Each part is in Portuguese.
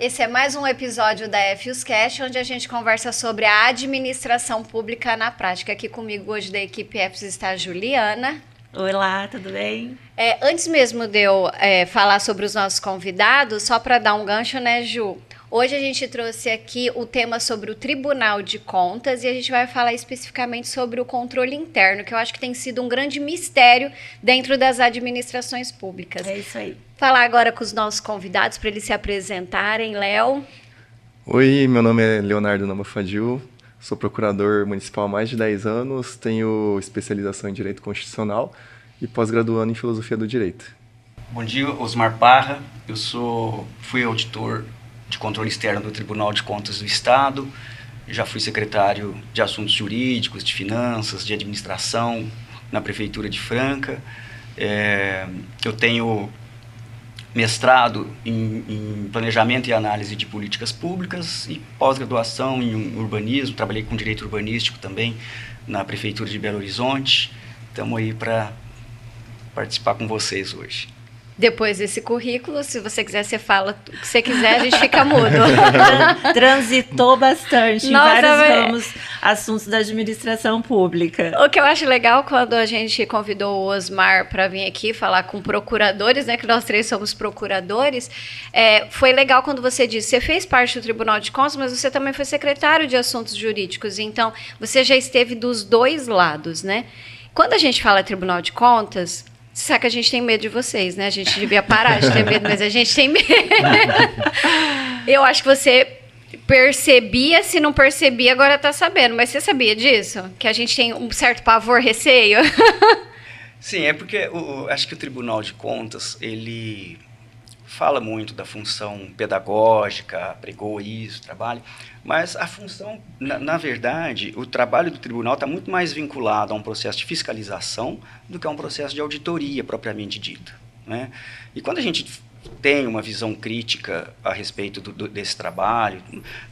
Esse é mais um episódio da FUSCast, onde a gente conversa sobre a administração pública na prática. Aqui comigo hoje da equipe FUS está a Juliana. Olá, tudo bem? Antes mesmo de eu falar sobre os nossos convidados, só para dar um gancho, né, Ju? Hoje a gente trouxe aqui o tema sobre o Tribunal de Contas e a gente vai falar especificamente sobre o controle interno, que eu acho que tem sido um grande mistério dentro das administrações públicas. É isso aí. Falar agora com os nossos convidados para eles se apresentarem. Léo. Oi, meu nome é Leonardo Namafadil, sou procurador municipal há mais de 10 anos, tenho especialização em Direito Constitucional e pós-graduando em Filosofia do Direito. Bom dia, Osmar Parra, fui auditor de controle externo do Tribunal de Contas do Estado, já fui secretário de Assuntos Jurídicos, de Finanças, de Administração na Prefeitura de Franca. Eu tenho mestrado em Planejamento e Análise de Políticas Públicas e pós-graduação em Urbanismo, trabalhei com Direito Urbanístico também na Prefeitura de Belo Horizonte. Estamos aí para participar com vocês hoje. Depois desse currículo, se você quiser, você fala o que você quiser, a gente fica mudo. Transitou bastante em vários ramos, assuntos da administração pública. O que eu acho legal quando a gente convidou o Osmar para vir aqui falar com procuradores, né, que nós três somos procuradores, foi legal quando você disse, você fez parte do Tribunal de Contas, mas você também foi secretário de Assuntos Jurídicos, então você já esteve dos dois lados, né? Quando a gente fala Tribunal de Contas, você sabe que a gente tem medo de vocês, né? A gente devia parar de ter medo, mas a gente tem medo. Eu acho que você percebia, se não percebia, agora está sabendo. Mas você sabia disso? Que a gente tem um certo pavor, receio? Sim, é porque acho que o Tribunal de Contas, ele fala muito da função pedagógica, pregou isso, trabalho, mas a função, na verdade, o trabalho do tribunal está muito mais vinculado a um processo de fiscalização do que a um processo de auditoria propriamente dito, né? E quando a gente tem uma visão crítica a respeito desse trabalho,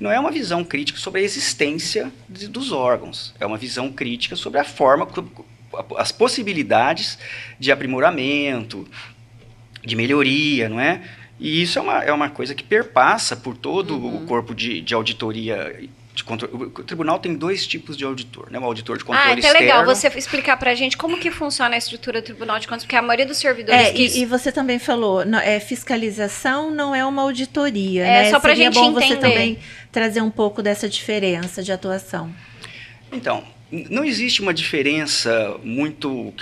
não é uma visão crítica sobre a existência dos órgãos, é uma visão crítica sobre a forma, as possibilidades de aprimoramento, de melhoria, não é? E isso é uma coisa que perpassa por todo o corpo de auditoria. O tribunal tem dois tipos de auditor, né? O auditor de controle externo. É legal você explicar para a gente como que funciona a estrutura do Tribunal de Contas, porque a maioria dos servidores... E você também falou, fiscalização não é uma auditoria, né? Só para a Seria gente bom entender. Você também trazer um pouco dessa diferença de atuação. Então, não existe uma diferença muito...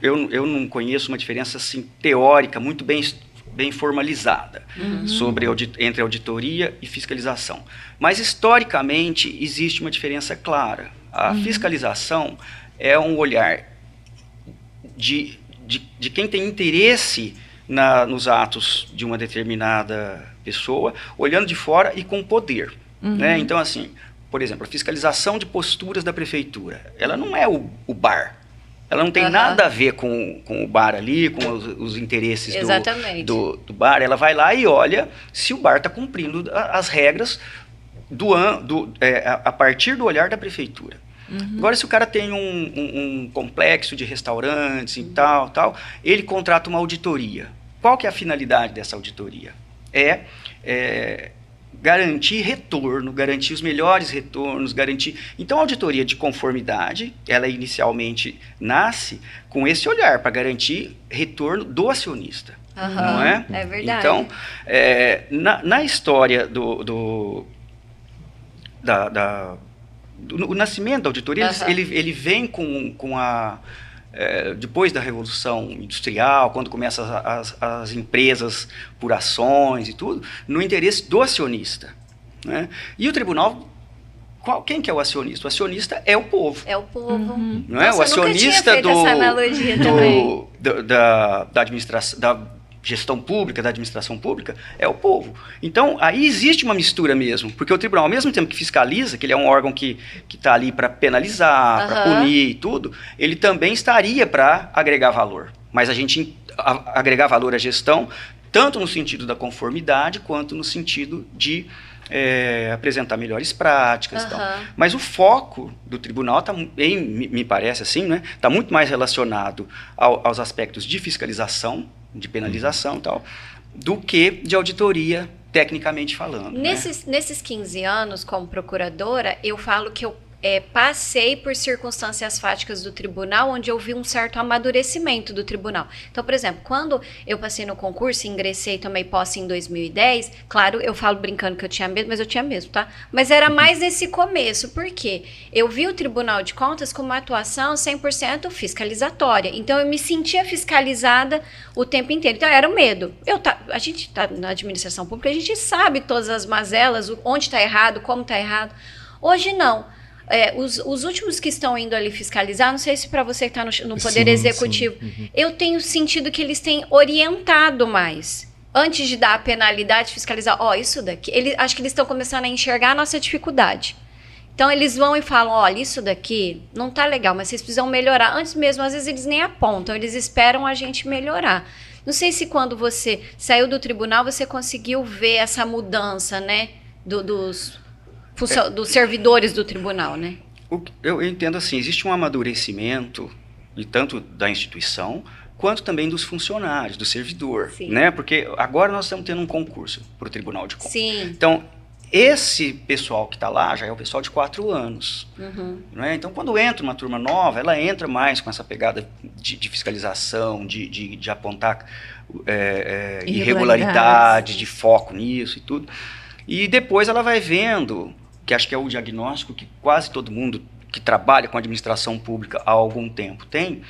Eu não conheço uma diferença assim, teórica, muito bem formalizada entre auditoria e fiscalização. Mas, historicamente, existe uma diferença clara. A fiscalização é um olhar de quem tem interesse nos atos de uma determinada pessoa, olhando de fora e com poder. Né? Então, assim, por exemplo, a fiscalização de posturas da prefeitura, ela não é o bar. Ela não tem nada a ver com o bar ali, com os interesses do bar. Ela vai lá e olha se o bar está cumprindo as regras a partir do olhar da prefeitura. Agora, se o cara tem um complexo de restaurantes e tal, ele contrata uma auditoria. Qual que é a finalidade dessa auditoria? Garantir retorno, garantir os melhores retornos, garantir... Então, a auditoria de conformidade, ela inicialmente nasce com esse olhar para garantir retorno do acionista, não é? É verdade. Então, na história do nascimento da auditoria, ele vem com a... depois da Revolução Industrial, quando começam as empresas por ações e tudo, no interesse do acionista, né? E o tribunal, quem que é o acionista? O acionista é o povo. É o povo. Não é? O acionista essa analogia também. Da administração, da gestão pública, da administração pública, é o povo. Então, aí existe uma mistura mesmo, porque o tribunal, ao mesmo tempo que fiscaliza, que ele é um órgão que está ali para penalizar, para punir e tudo, ele também estaria para agregar valor. Mas a gente agregar valor à gestão, tanto no sentido da conformidade, quanto no sentido de apresentar melhores práticas. Tal. Mas o foco do tribunal, me parece assim, né, está muito mais relacionado aos aspectos de fiscalização, de penalização e tal, do que de auditoria tecnicamente falando. Né? Nesses 15 anos como procuradora, eu falo que eu passei por circunstâncias fáticas do tribunal, onde eu vi um certo amadurecimento do tribunal. Então, por exemplo, quando eu passei no concurso, ingressei e tomei posse em 2010, claro, eu falo brincando que eu tinha medo, mas eu tinha mesmo, tá? Mas era mais nesse começo, porque eu vi o Tribunal de Contas com uma atuação 100% fiscalizatória. Então, eu me sentia fiscalizada o tempo inteiro. Então, era o medo. A gente tá na administração pública, a gente sabe todas as mazelas, onde está errado, como está errado. Hoje, não. Os últimos que estão indo ali fiscalizar, não sei se para você que está no Poder Executivo, eu tenho sentido que eles têm orientado mais. Antes de dar a penalidade, fiscalizar, isso daqui, acho que eles estão começando a enxergar a nossa dificuldade. Então, eles vão e falam, olha, isso daqui não tá legal, mas vocês precisam melhorar. Antes mesmo, às vezes, eles nem apontam, eles esperam a gente melhorar. Não sei se quando você saiu do tribunal, você conseguiu ver essa mudança, né, dos servidores do tribunal, né? Eu entendo assim, existe um amadurecimento, e tanto da instituição, quanto também dos funcionários, do servidor, Sim. né? Porque agora nós estamos tendo um concurso para o Tribunal de Contas. Sim. Então, esse pessoal que está lá já é o pessoal de 4 anos. Né? Então, quando entra uma turma nova, ela entra mais com essa pegada de fiscalização, de apontar irregularidades, de foco nisso e tudo. E depois ela vai vendo, que acho que é o diagnóstico que quase todo mundo que trabalha com administração pública há algum tempo tem,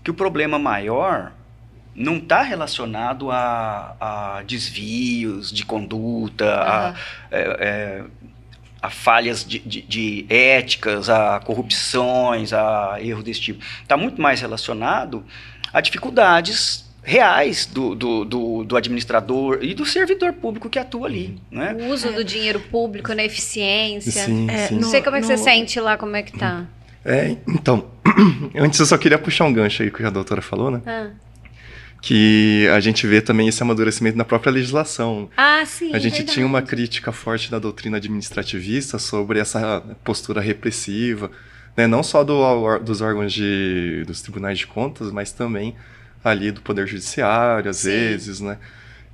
que o problema maior não está relacionado a desvios de conduta, a falhas de éticas, a corrupções, a erros desse tipo. Está muito mais relacionado a dificuldades reais do administrador e do servidor público que atua ali, né? O uso do dinheiro público na eficiência. Sim. Não sei como é que você sente lá, como é que tá. Então, antes eu só queria puxar um gancho aí que a doutora falou, né? Que a gente vê também esse amadurecimento na própria legislação. Sim, a gente verdade. tinha uma crítica forte da doutrina administrativista sobre essa postura repressiva, né? Não só dos órgãos dos tribunais de contas, mas também ali do Poder Judiciário, às vezes, né?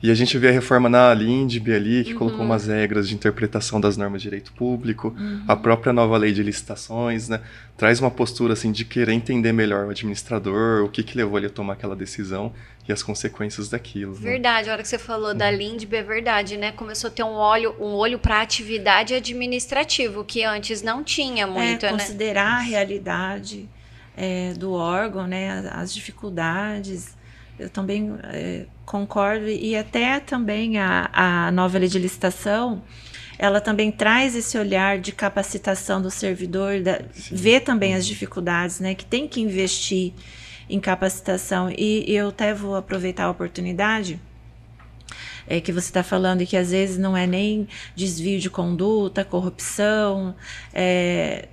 E a gente vê a reforma na LINDB ali, que colocou umas regras de interpretação das normas de direito público, a própria nova lei de licitações, né? Traz uma postura, assim, de querer entender melhor o administrador, o que levou ele a tomar aquela decisão e as consequências daquilo. Verdade, a hora que você falou da LINDB, é verdade, né? Começou a ter um olho para a atividade administrativa, que antes não tinha muito, né? Considerar a realidade do órgão, né? As dificuldades. Eu também concordo, e até também a nova lei de licitação, ela também traz esse olhar de capacitação do servidor, vê também as dificuldades, né, que tem que investir em capacitação. E eu até vou aproveitar a oportunidade que você está falando, e que às vezes não é nem desvio de conduta, corrupção.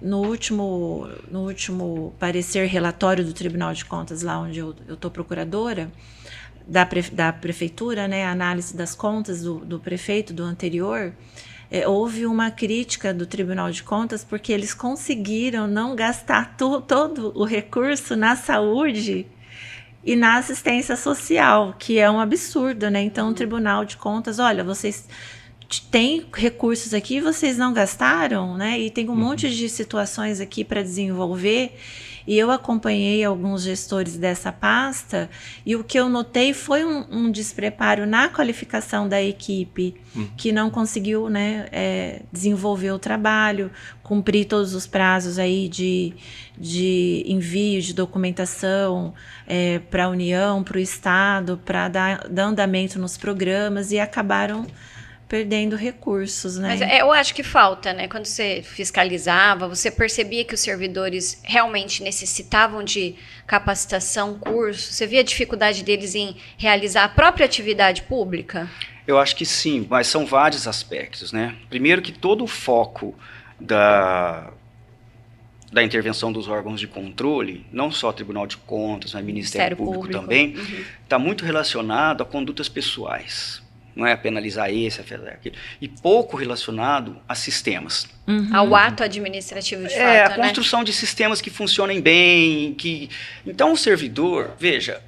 No último parecer relatório do Tribunal de Contas, lá onde eu estou procuradora, da prefeitura, né, a análise das contas do prefeito do anterior, houve uma crítica do Tribunal de Contas porque eles conseguiram não gastar todo o recurso na saúde e na assistência social, que é um absurdo, né? Então, o Tribunal de Contas, olha, vocês têm recursos aqui, vocês não gastaram, né? E tem um monte de situações aqui para desenvolver. E eu acompanhei alguns gestores dessa pasta, e o que eu notei foi um despreparo na qualificação da equipe, que não conseguiu, né, desenvolver o trabalho, cumprir todos os prazos aí de envio de documentação para a União, para o Estado, para dar andamento nos programas, e acabaram perdendo recursos, né? Mas eu acho que falta, né? Quando você fiscalizava, você percebia que os servidores realmente necessitavam de capacitação, curso? Você via a dificuldade deles em realizar a própria atividade pública? Eu acho que sim, mas são vários aspectos, né? Primeiro que todo o foco da intervenção dos órgãos de controle, não só Tribunal de Contas, mas Ministério Público também, está muito relacionado a condutas pessoais. Não é penalizar esse, a penalizar aquilo. E pouco relacionado a sistemas. Ao ato administrativo de fato, a construção de sistemas que funcionem bem. Então, o servidor, veja,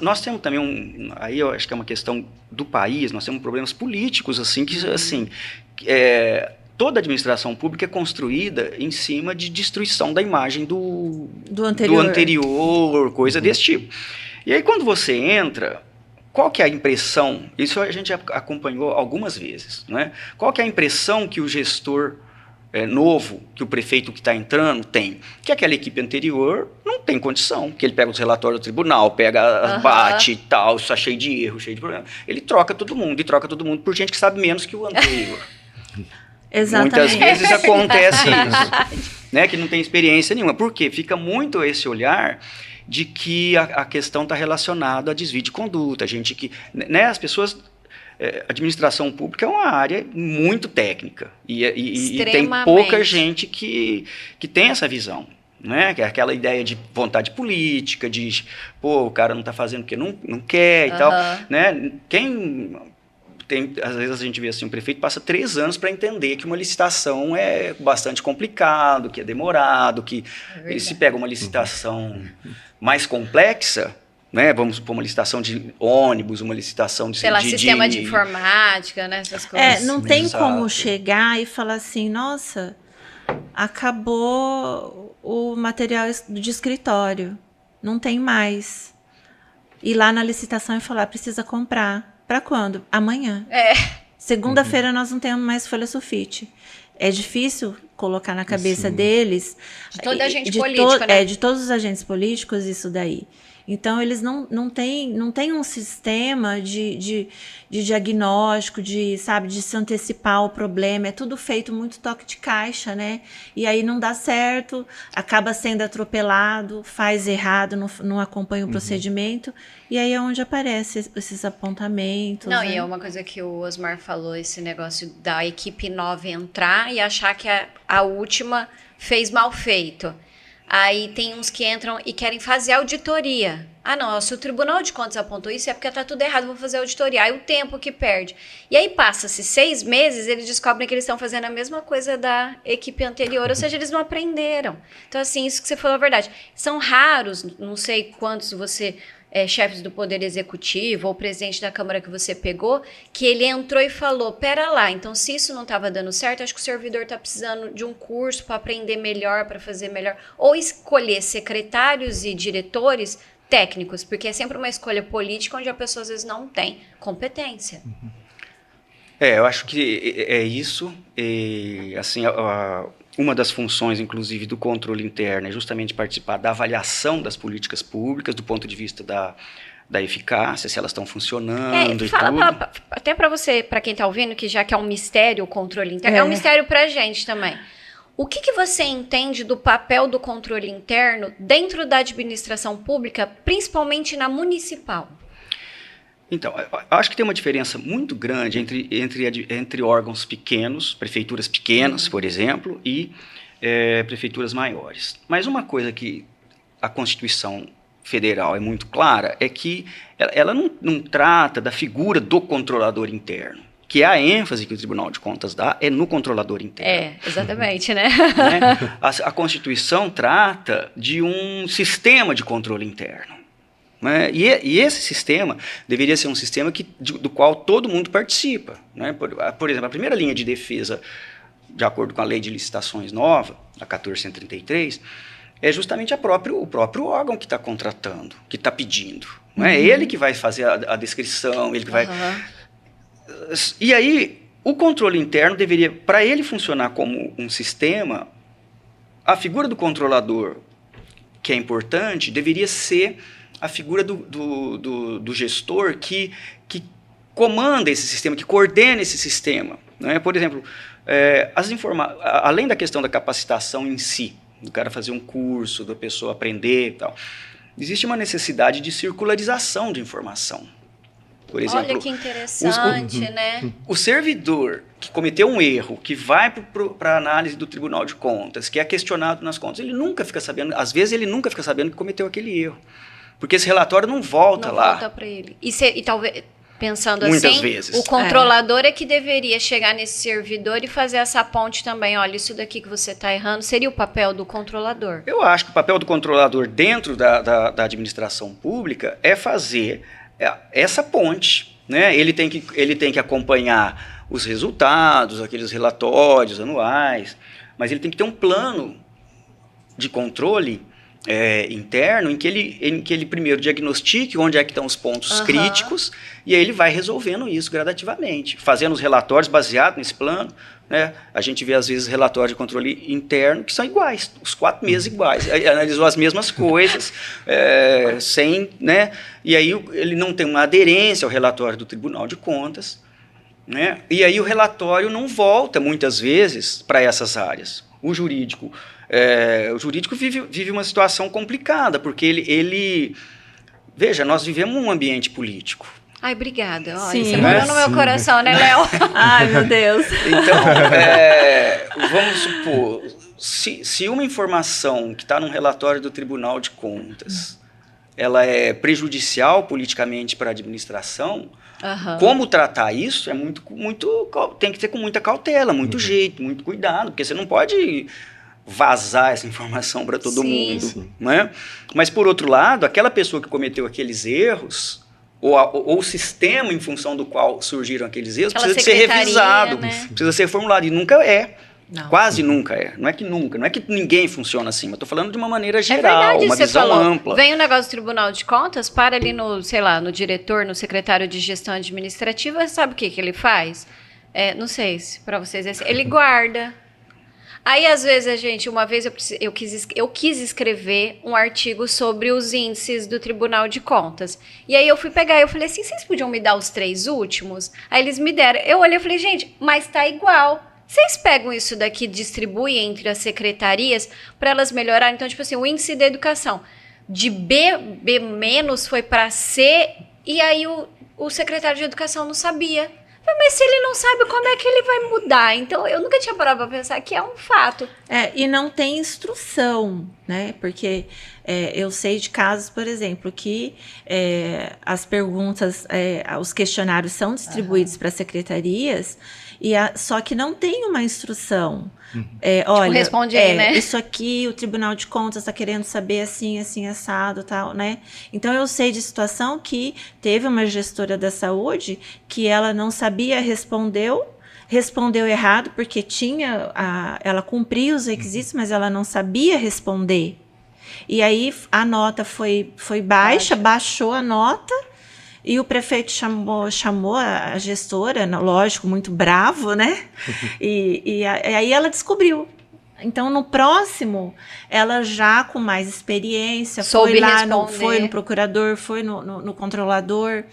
nós temos também aí eu acho que é uma questão do país, nós temos problemas políticos, assim, que, assim, toda administração pública é construída em cima de destruição da imagem do anterior, coisa desse tipo. E aí, quando você entra, qual que é a impressão? Isso a gente acompanhou algumas vezes, né? Qual que é a impressão que o gestor novo, que o prefeito que está entrando tem? Que aquela equipe anterior não tem condição, que ele pega os relatórios do tribunal, bate e tal, só cheio de erro, cheio de problema. Ele troca todo mundo, e troca todo mundo por gente que sabe menos que o anterior. Exatamente. Muitas vezes acontece isso, né? Que não tem experiência nenhuma. Por quê? Fica muito esse olhar de que a questão está relacionada a desvio de conduta, a gente que, né, as pessoas, administração pública é uma área muito técnica e tem pouca gente que tem essa visão, né, que é aquela ideia de vontade política, de, o cara não está fazendo porque não quer e tal, né, às vezes a gente vê assim, um prefeito passa 3 anos para entender que uma licitação é bastante complicado, que é demorado, que ele se pega uma licitação mais complexa, né? Vamos supor uma licitação de ônibus, uma licitação de... Sei lá, sistema de informática, né? Essas coisas. Não tem como chegar e falar assim, nossa, acabou o material de escritório, não tem mais. Ir lá na licitação e falar, precisa comprar. Para quando? Amanhã. Segunda-feira nós não temos mais folha sulfite. É difícil colocar na cabeça deles. De toda a gente política, né? De todos os agentes políticos, isso daí. Então, eles não têm um sistema de diagnóstico, de se antecipar ao problema. É tudo feito muito toque de caixa, né? E aí não dá certo, acaba sendo atropelado, faz errado, não acompanha o procedimento. E aí é onde aparecem esses apontamentos. Não, né? e é uma coisa que o Osmar falou, esse negócio da equipe nova entrar e achar que a última fez mal feito. Aí tem uns que entram e querem fazer auditoria. Ah, não, se o Tribunal de Contas apontou isso é porque tá tudo errado, vou fazer auditoria. Aí o tempo que perde. E aí passa-se 6 meses, eles descobrem que eles estão fazendo a mesma coisa da equipe anterior, ou seja, eles não aprenderam. Então, assim, isso que você falou é verdade. São raros, não sei quantos você... chefes do Poder Executivo ou presidente da Câmara que você pegou, que ele entrou e falou, pera lá, então se isso não estava dando certo, acho que o servidor está precisando de um curso para aprender melhor, para fazer melhor, ou escolher secretários e diretores técnicos, porque é sempre uma escolha política onde a pessoa às vezes não tem competência. Eu acho que é isso, e assim, uma das funções, inclusive, do controle interno é justamente participar da avaliação das políticas públicas, do ponto de vista da eficácia, se elas estão funcionando e tudo. Até para você, para quem está ouvindo, que já que é um mistério o controle interno, é um mistério para a gente também. O que você entende do papel do controle interno dentro da administração pública, principalmente na municipal? Então, eu acho que tem uma diferença muito grande entre órgãos pequenos, prefeituras pequenas, por exemplo, e prefeituras maiores. Mas uma coisa que a Constituição Federal é muito clara é que ela não trata da figura do controlador interno, que a ênfase que o Tribunal de Contas dá é no controlador interno. Exatamente, né? A Constituição trata de um sistema de controle interno. Né? E esse sistema deveria ser um sistema do qual todo mundo participa. Né? Por exemplo, a primeira linha de defesa, de acordo com a lei de licitações nova, a 1433, é justamente o próprio órgão que está contratando, que está pedindo. Não é ele que vai fazer a descrição, ele que vai... E aí, o controle interno deveria, para ele funcionar como um sistema, a figura do controlador, que é importante, deveria ser a figura do gestor que comanda esse sistema, que coordena esse sistema. Né? Por exemplo, além da questão da capacitação em si, do cara fazer um curso, da pessoa aprender e tal, existe uma necessidade de circularização de informação. Por exemplo, olha que interessante, né? O servidor que cometeu um erro, que vai para a análise do Tribunal de Contas, que é questionado nas contas, ele nunca fica sabendo, às vezes ele nunca fica sabendo que cometeu aquele erro. Porque esse relatório não volta lá. Não volta para ele. E talvez... Pensando Muitas assim, vezes. o controlador é que deveria chegar nesse servidor e fazer essa ponte também. Olha, isso daqui que você está errando seria o papel do controlador. Eu acho que o papel do controlador dentro da administração pública é fazer essa ponte, né? Ele tem que acompanhar os resultados, aqueles relatórios anuais, mas ele tem que ter um plano de controle interno em que ele primeiro diagnostique onde é que estão os pontos críticos e aí ele vai resolvendo isso gradativamente, fazendo os relatórios baseados nesse plano, né? A gente vê às vezes relatórios de controle interno que são iguais, os 4 meses iguais, analisou as mesmas coisas, sem, né? E aí ele não tem uma aderência ao relatório do Tribunal de Contas, né? E aí o relatório não volta muitas vezes para essas áreas. O jurídico vive uma situação complicada, porque ele... Veja, nós vivemos um ambiente político. Ai, obrigada. Olha, Sim. você morou no meu coração, né, Léo? Ai, meu Deus. Então, vamos supor, se uma informação que está num relatório do Tribunal de Contas, ela é prejudicial politicamente para a administração, como tratar isso tem que ter com muita cautela, muito jeito, muito cuidado, porque você não pode vazar essa informação para todo mundo, né? Mas, por outro lado, aquela pessoa que cometeu aqueles erros, ou o sistema em função do qual surgiram aqueles erros, precisa ser revisado, né? Precisa ser formulado, e nunca é. Não. Quase nunca é. Não é que ninguém funciona assim, mas estou falando de uma maneira geral, uma visão ampla. Vem o negócio do Tribunal de Contas, para ali no, sei lá, no diretor, no secretário de gestão administrativa, sabe o que ele faz? Não sei se para vocês ele guarda. Aí, às vezes, uma vez eu quis escrever um artigo sobre os índices do Tribunal de Contas. E aí eu fui pegar e eu falei assim, vocês podiam me dar os 3 últimos? Aí eles me deram. Eu olhei e falei, gente, mas tá igual. Vocês pegam isso daqui e distribuem entre as secretarias para elas melhorarem? Então, tipo assim, o índice da educação de B- foi para C, e aí o secretário de educação não sabia. Mas se ele não sabe, como é que ele vai mudar? Então, eu nunca tinha parado para pensar que é um fato. E não tem instrução, né? Porque eu sei de casos, por exemplo, que as perguntas, os questionários são distribuídos para secretarias, só que não tem uma instrução. Olha, responde aí, né? Isso aqui o Tribunal de Contas está querendo saber assim, assado, tal, né? Então, eu sei de situação que teve uma gestora da saúde que ela não sabia, respondeu errado, porque ela cumpria os requisitos, mas ela não sabia responder. E aí, a nota foi baixa, baixou a nota, e o prefeito chamou a gestora, lógico, muito bravo, né? E aí ela descobriu. Então, no próximo, ela já com mais experiência, foi no procurador, foi no controlador.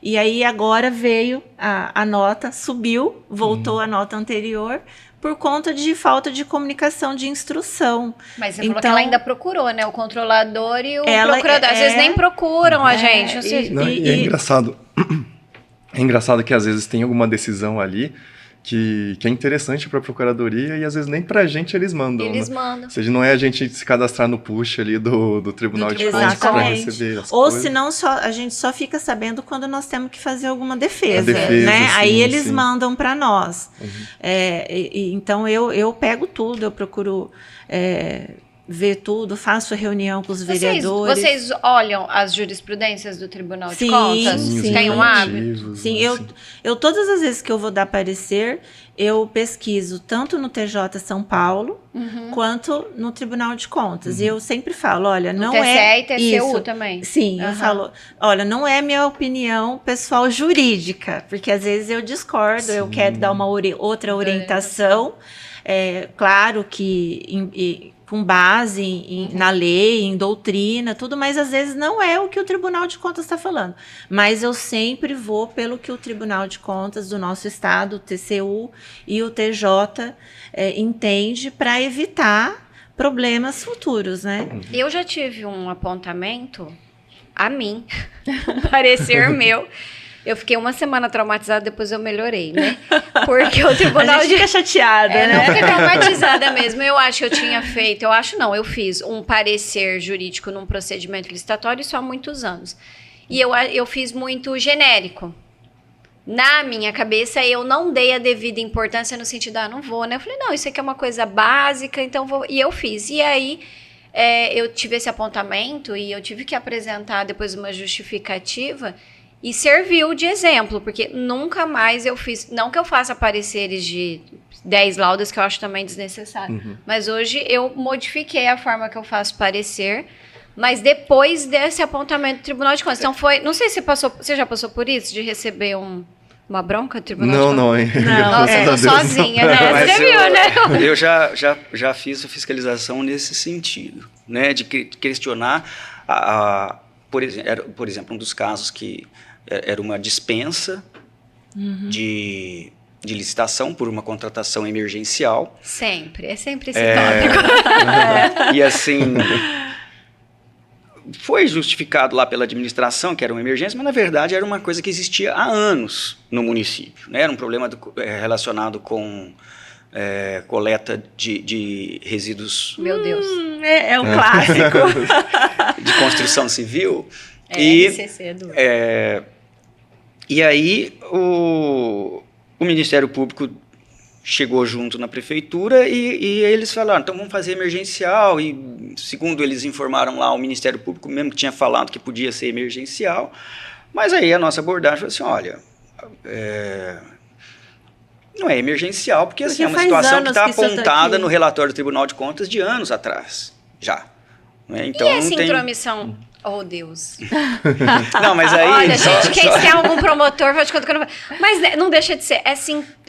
E aí agora veio a nota, subiu, voltou a nota anterior, por conta de falta de comunicação, de instrução. Mas você falou que ela ainda procurou, né? O controlador e o procurador. Às vezes nem procuram a gente. É engraçado. É engraçado que às vezes tem alguma decisão ali que é interessante para a procuradoria e às vezes nem para a gente eles mandam. Mandam. Ou seja, não é a gente se cadastrar no push ali do Tribunal de Contas para receber as coisas. Ou senão a gente só fica sabendo quando nós temos que fazer alguma defesa, né? Sim, aí eles mandam para nós. Então eu pego tudo, eu procuro ver tudo, faço reunião com os vereadores. Vocês olham as jurisprudências do Tribunal de Contas? Sim, tem um hábito? Sim, eu todas as vezes que eu vou dar parecer, eu pesquiso tanto no TJ São Paulo, quanto no Tribunal de Contas. E eu sempre falo, olha, não é TCE e TCU isso. também? Sim, eu falo, olha, não é minha opinião pessoal jurídica, porque às vezes eu discordo, eu quero dar uma outra orientação. Claro que com base na lei, em doutrina, tudo, mas às vezes não é o que o Tribunal de Contas está falando. Mas eu sempre vou pelo que o Tribunal de Contas do nosso estado, o TCU e o TJ entende, para evitar problemas futuros, né? Eu já tive um apontamento a mim, um parecer meu. Eu fiquei uma semana traumatizada, depois eu melhorei, né? Porque o Tribunal a gente fica chateada, né? Não, fica traumatizada mesmo. Eu fiz um parecer jurídico num procedimento licitatório, isso há muitos anos. E eu fiz muito genérico. Na minha cabeça, eu não dei a devida importância no sentido, não vou, né? Eu falei, não, isso aqui é uma coisa básica, então vou. E eu fiz. E aí, eu tive esse apontamento e eu tive que apresentar depois uma justificativa e serviu de exemplo, porque nunca mais eu fiz. Não que eu faça pareceres de 10 laudas, que eu acho também desnecessário. Mas hoje eu modifiquei a forma que eu faço parecer. Mas depois desse apontamento do Tribunal de Contas. Então não sei se você já passou por isso, de receber uma bronca do Tribunal de Contas? Não, hein? Nossa, eu tô sozinha, né? Mas Você viu, né? Eu já fiz a fiscalização nesse sentido, né? De questionar, por exemplo, um dos casos que era uma dispensa de licitação por uma contratação emergencial. É sempre esse tópico. E assim... Foi justificado lá pela administração que era uma emergência, mas na verdade era uma coisa que existia há anos no município, né? Era um problema relacionado com coleta de resíduos... Meu Deus. É um clássico. De construção civil. RCC é duro. E aí o Ministério Público chegou junto na prefeitura e eles falaram, então vamos fazer emergencial, e segundo eles informaram lá, o Ministério Público mesmo que tinha falado que podia ser emergencial, mas aí a nossa abordagem foi assim, olha, não é emergencial, porque assim, é uma situação que está apontada no relatório do Tribunal de Contas de anos atrás, já. Né? Então, e essa intromissão... Oh, Deus. Não, mas aí... Olha, gente, quem tem algum promotor, faz de conta que eu não... Mas não deixa de ser,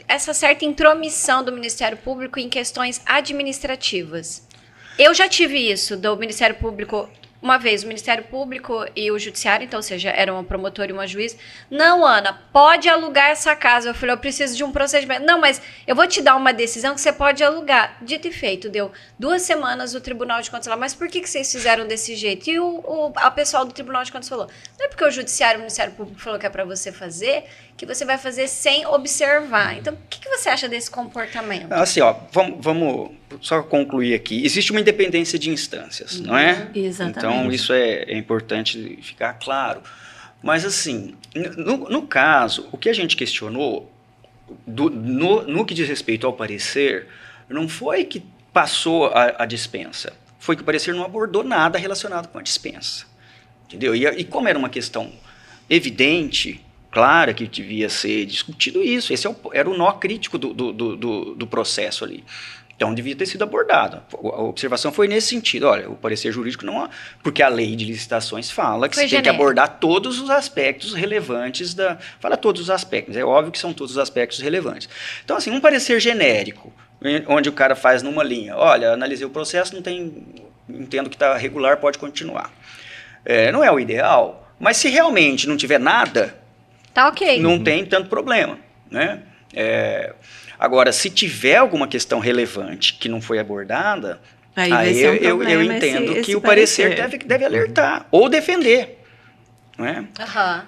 essa certa intromissão do Ministério Público em questões administrativas. Eu já tive isso do Ministério Público... Uma vez, o Ministério Público e o Judiciário, então, ou seja, era uma promotora e uma juiz. Não, Ana, pode alugar essa casa. Eu falei, eu preciso de um procedimento. Não, mas eu vou te dar uma decisão que você pode alugar. Dito e feito, deu 2 semanas o Tribunal de Contas lá. Mas por que vocês fizeram desse jeito? E a pessoal do Tribunal de Contas falou, não é porque o Judiciário e o Ministério Público falou que é para você fazer, que você vai fazer sem observar. Então, o que você acha desse comportamento? Assim, vamos só concluir aqui. Existe uma independência de instâncias, não é? Exatamente. Então, isso é importante ficar claro. Mas, assim, no caso, o que a gente questionou, no que diz respeito ao parecer, não foi que passou a dispensa, foi que o parecer não abordou nada relacionado com a dispensa. Entendeu? E como era uma questão evidente, clara, que devia ser discutido isso, esse era o nó crítico do processo ali. Então, devia ter sido abordado. A observação foi nesse sentido. Olha, o parecer jurídico não... Porque a lei de licitações fala que você tem que abordar todos os aspectos relevantes da... Fala todos os aspectos. É óbvio que são todos os aspectos relevantes. Então, assim, um parecer genérico, onde o cara faz numa linha. Olha, analisei o processo, não tem... Entendo que está regular, pode continuar. Não é o ideal, mas se realmente não tiver nada... Tá ok. Não tem tanto problema, né? Agora, se tiver alguma questão relevante que não foi abordada, aí eu entendo que o parecer deve alertar ou defender. Não é?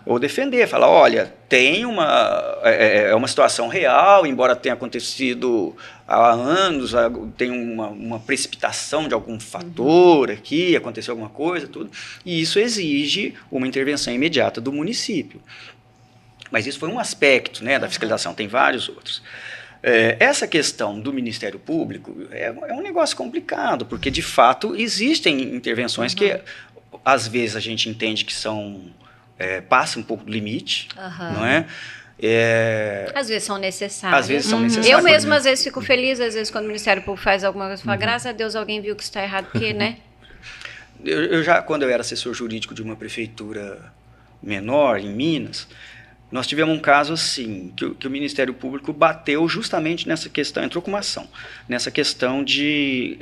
Ou defender, falar, olha, tem uma situação real, embora tenha acontecido há anos, tem uma precipitação de algum fator aqui, aconteceu alguma coisa, tudo, e isso exige uma intervenção imediata do município. Mas isso foi um aspecto, né, da fiscalização, tem vários outros. Essa questão do Ministério Público é um negócio complicado, porque, de fato, existem intervenções que, às vezes, a gente entende que passam um pouco do limite, não é? Às vezes são necessárias. Às vezes são necessárias. Eu mesma, às vezes, fico feliz, às vezes, quando o Ministério Público faz alguma coisa, eu falo, graças a Deus, alguém viu que isso está errado, porque, né? Quando eu era assessor jurídico de uma prefeitura menor, em Minas... Nós tivemos um caso assim, que o Ministério Público bateu justamente nessa questão, entrou com uma ação, nessa questão de,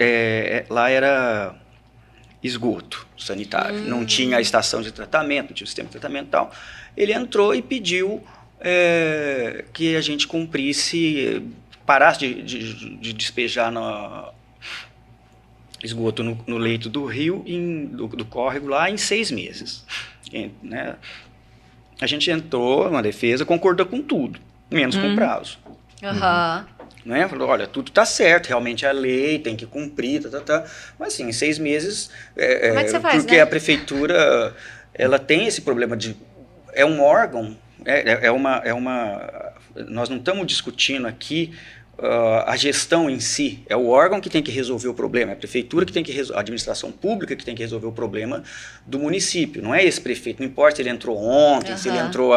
lá era esgoto sanitário, não tinha a estação de tratamento, não tinha o sistema de tratamento e tal. Ele entrou e pediu que a gente cumprisse, parasse de despejar esgoto no leito do rio, do córrego lá, em 6 meses, né? A gente entrou numa defesa, concordou com tudo, menos com o prazo. Né? Falou, olha, tudo está certo, realmente a lei tem que cumprir, mas assim, em 6 meses, como é que você faz, porque, né? A prefeitura ela tem esse problema de... É um órgão Nós não estamos discutindo aqui a gestão em si, é o órgão que tem que resolver o problema, é a prefeitura que tem que resolver, a administração pública que tem que resolver o problema do município, não é esse prefeito, não importa se ele entrou ontem, se ele entrou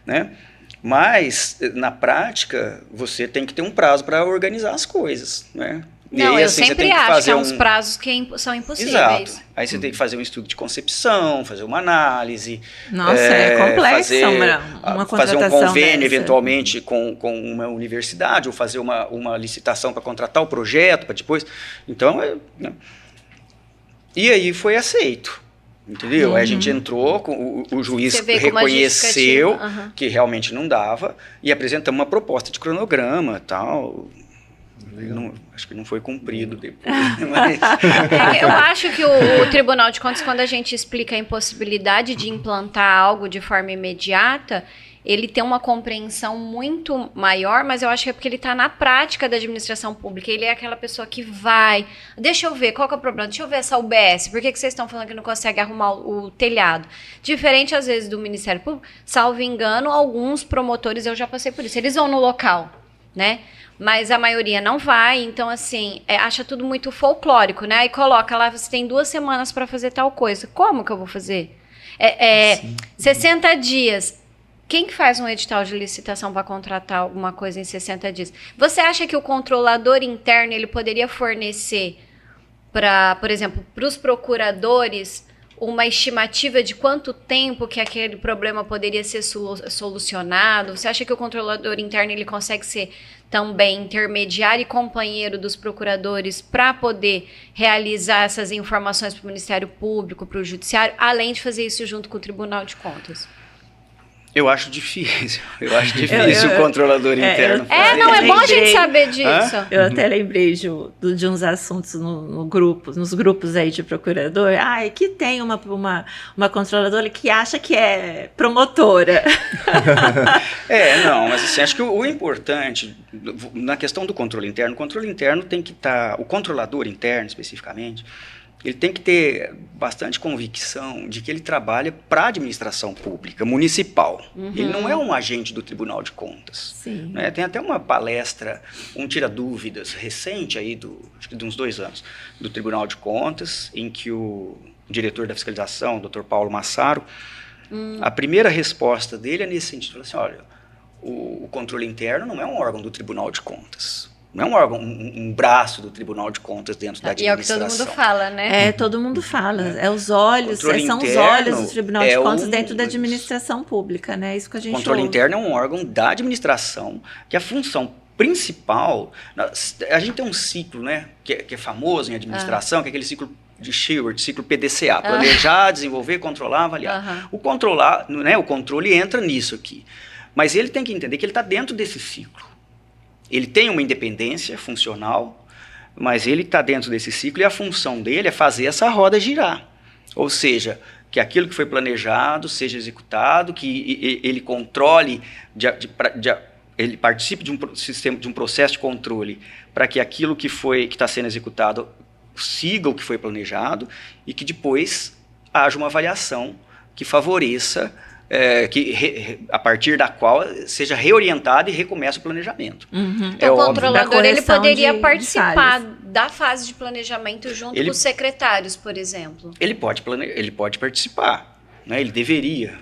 né? Mas, na prática, você tem que ter um prazo para organizar as coisas, né? Não, aí, eu assim, sempre acho que é uns prazos que são impossíveis. Exato. Aí você tem que fazer um estudo de concepção, fazer uma análise. Nossa, é complexo uma fazer um contratação convênio, dessa. eventualmente, com uma universidade, ou fazer uma licitação para contratar o projeto, para depois... Então, né? E aí foi aceito. Entendeu? Aí a gente entrou, o juiz reconheceu que realmente não dava, e apresentamos uma proposta de cronograma e tal... acho que não foi cumprido depois. Mas... Eu acho que o Tribunal de Contas, quando a gente explica a impossibilidade de implantar algo de forma imediata, ele tem uma compreensão muito maior, mas eu acho que é porque ele está na prática da administração pública. Ele é aquela pessoa que vai... Deixa eu ver, qual que é o problema? Deixa eu ver essa UBS. Por que vocês estão falando que não consegue arrumar o telhado? Diferente, às vezes, do Ministério Público, salvo engano, alguns promotores, eu já passei por isso, eles vão no local, né? Mas a maioria não vai, então assim, acha tudo muito folclórico, né? Aí coloca lá, você tem 2 semanas para fazer tal coisa. Como que eu vou fazer? 60 dias. Quem que faz um edital de licitação para contratar alguma coisa em 60 dias? Você acha que o controlador interno ele poderia fornecer para, por exemplo, para os procuradores uma estimativa de quanto tempo que aquele problema poderia ser solucionado? Você acha que o controlador interno ele consegue ser também intermediário e companheiro dos procuradores para poder realizar essas informações para o Ministério Público, para o Judiciário, além de fazer isso junto com o Tribunal de Contas? Eu acho difícil. O controlador interno. É bom a gente saber disso. Eu até lembrei de uns assuntos nos grupos aí de procurador. Que tem uma controladora que acha que é promotora. Mas assim, acho que o importante, na questão do controle interno tem que estar, o controlador interno especificamente, ele tem que ter bastante convicção de que ele trabalha para a administração pública, municipal. Ele não é um agente do Tribunal de Contas. Sim. Né? Tem até uma palestra, Tira Dúvidas, recente, aí acho que de uns 2 anos, do Tribunal de Contas, em que o diretor da fiscalização, o Dr. Paulo Massaro, a primeira resposta dele é nesse sentido, assim, olha, o controle interno não é um órgão do Tribunal de Contas. Não é um órgão, um braço do Tribunal de Contas dentro da administração. E é o que todo mundo fala, né? Todo mundo fala. São os olhos do Tribunal de Contas dentro da administração pública, né? Isso que a gente controle interno é um órgão da administração, que a função principal... A gente tem um ciclo, né? Que é famoso em administração, que é aquele ciclo de Sheward, ciclo PDCA. Planejar, desenvolver, controlar, avaliar. O controle entra nisso aqui. Mas ele tem que entender que ele está dentro desse ciclo. Ele tem uma independência funcional, mas ele está dentro desse ciclo e a função dele é fazer essa roda girar. Ou seja, que aquilo que foi planejado seja executado, que ele controle, ele participe de um sistema, de um processo de controle para que aquilo que está sendo executado siga o que foi planejado e que depois haja uma avaliação que favoreça a partir da qual seja reorientado e recomece o planejamento. Então, o controlador ele poderia participar da fase de planejamento junto com os secretários, por exemplo. Ele pode participar, né? Ele deveria.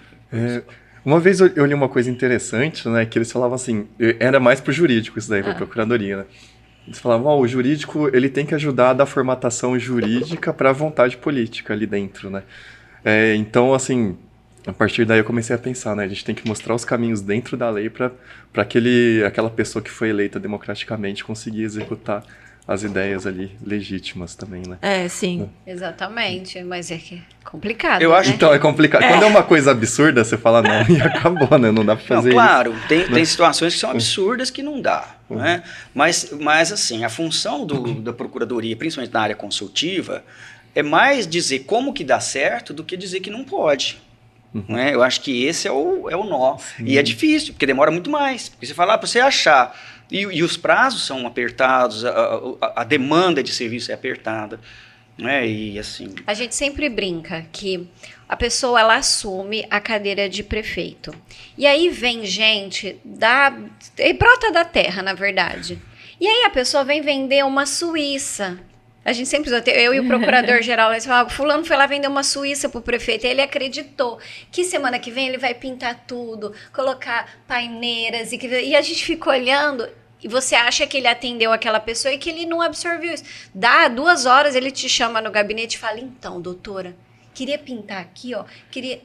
Uma vez eu li uma coisa interessante, né, que eles falavam assim, era mais pro jurídico isso daí, pra procuradoria, né? Eles falavam, o jurídico ele tem que ajudar a dar formatação jurídica para a vontade política ali dentro, né? Então, assim... A partir daí eu comecei a pensar, né? A gente tem que mostrar os caminhos dentro da lei para aquela pessoa que foi eleita democraticamente conseguir executar as ideias ali legítimas também, né? Sim. Exatamente, mas é que é complicado, eu acho. Então, é complicado. Quando é uma coisa absurda, você fala não e acabou, né? Não dá para fazer claro, isso. Tem situações que são absurdas que não dá, né? Mas assim, a função da procuradoria, principalmente na área consultiva, é mais dizer como que dá certo do que dizer que não pode. Né? Eu acho que esse é o nó. E é difícil, porque demora muito mais. Porque você fala, para você achar. E os prazos são apertados, a demanda de serviço é apertada. né? E assim, A gente sempre brinca que a pessoa ela assume a cadeira de prefeito. E aí vem gente brota da terra, na verdade. E aí a pessoa vem vender uma Suíça. A gente sempre eu e o procurador-geral, eles falavam, fulano foi lá vender uma Suíça pro prefeito, e ele acreditou que semana que vem ele vai pintar tudo, colocar paineiras, e a gente fica olhando, e você acha que ele atendeu aquela pessoa e que ele não absorveu isso. Dá 2 horas, ele te chama no gabinete e fala, então, doutora, queria pintar aqui, ó,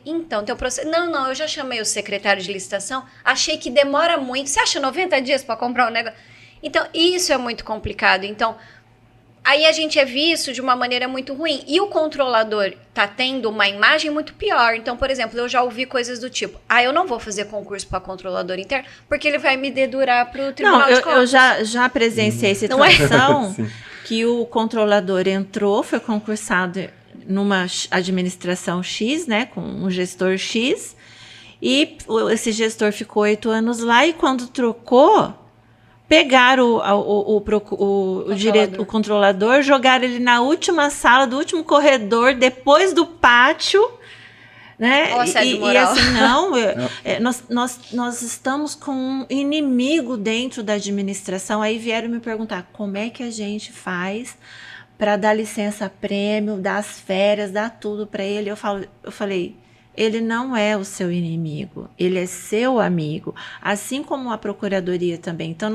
então, tem o processo, não, eu já chamei o secretário de licitação, achei que demora muito, você acha 90 dias para comprar um negócio? Então, isso é muito complicado, então... Aí a gente é visto de uma maneira muito ruim. E o controlador tá tendo uma imagem muito pior. Então, por exemplo, eu já ouvi coisas do tipo, eu não vou fazer concurso para controlador interno, porque ele vai me dedurar para o Tribunal de Contas. Eu já presenciei situação que o controlador entrou, foi concursado numa administração X, né, com um gestor X, e esse gestor ficou 8 anos lá, e quando trocou... Pegaram o controlador, jogaram ele na última sala, do último corredor, depois do pátio, né? E assim, nós estamos com um inimigo dentro da administração. Aí vieram me perguntar como é que a gente faz para dar licença prêmio, dar as férias, dar tudo para ele. Eu falei, ele não é o seu inimigo, ele é seu amigo, assim como a Procuradoria também. Então,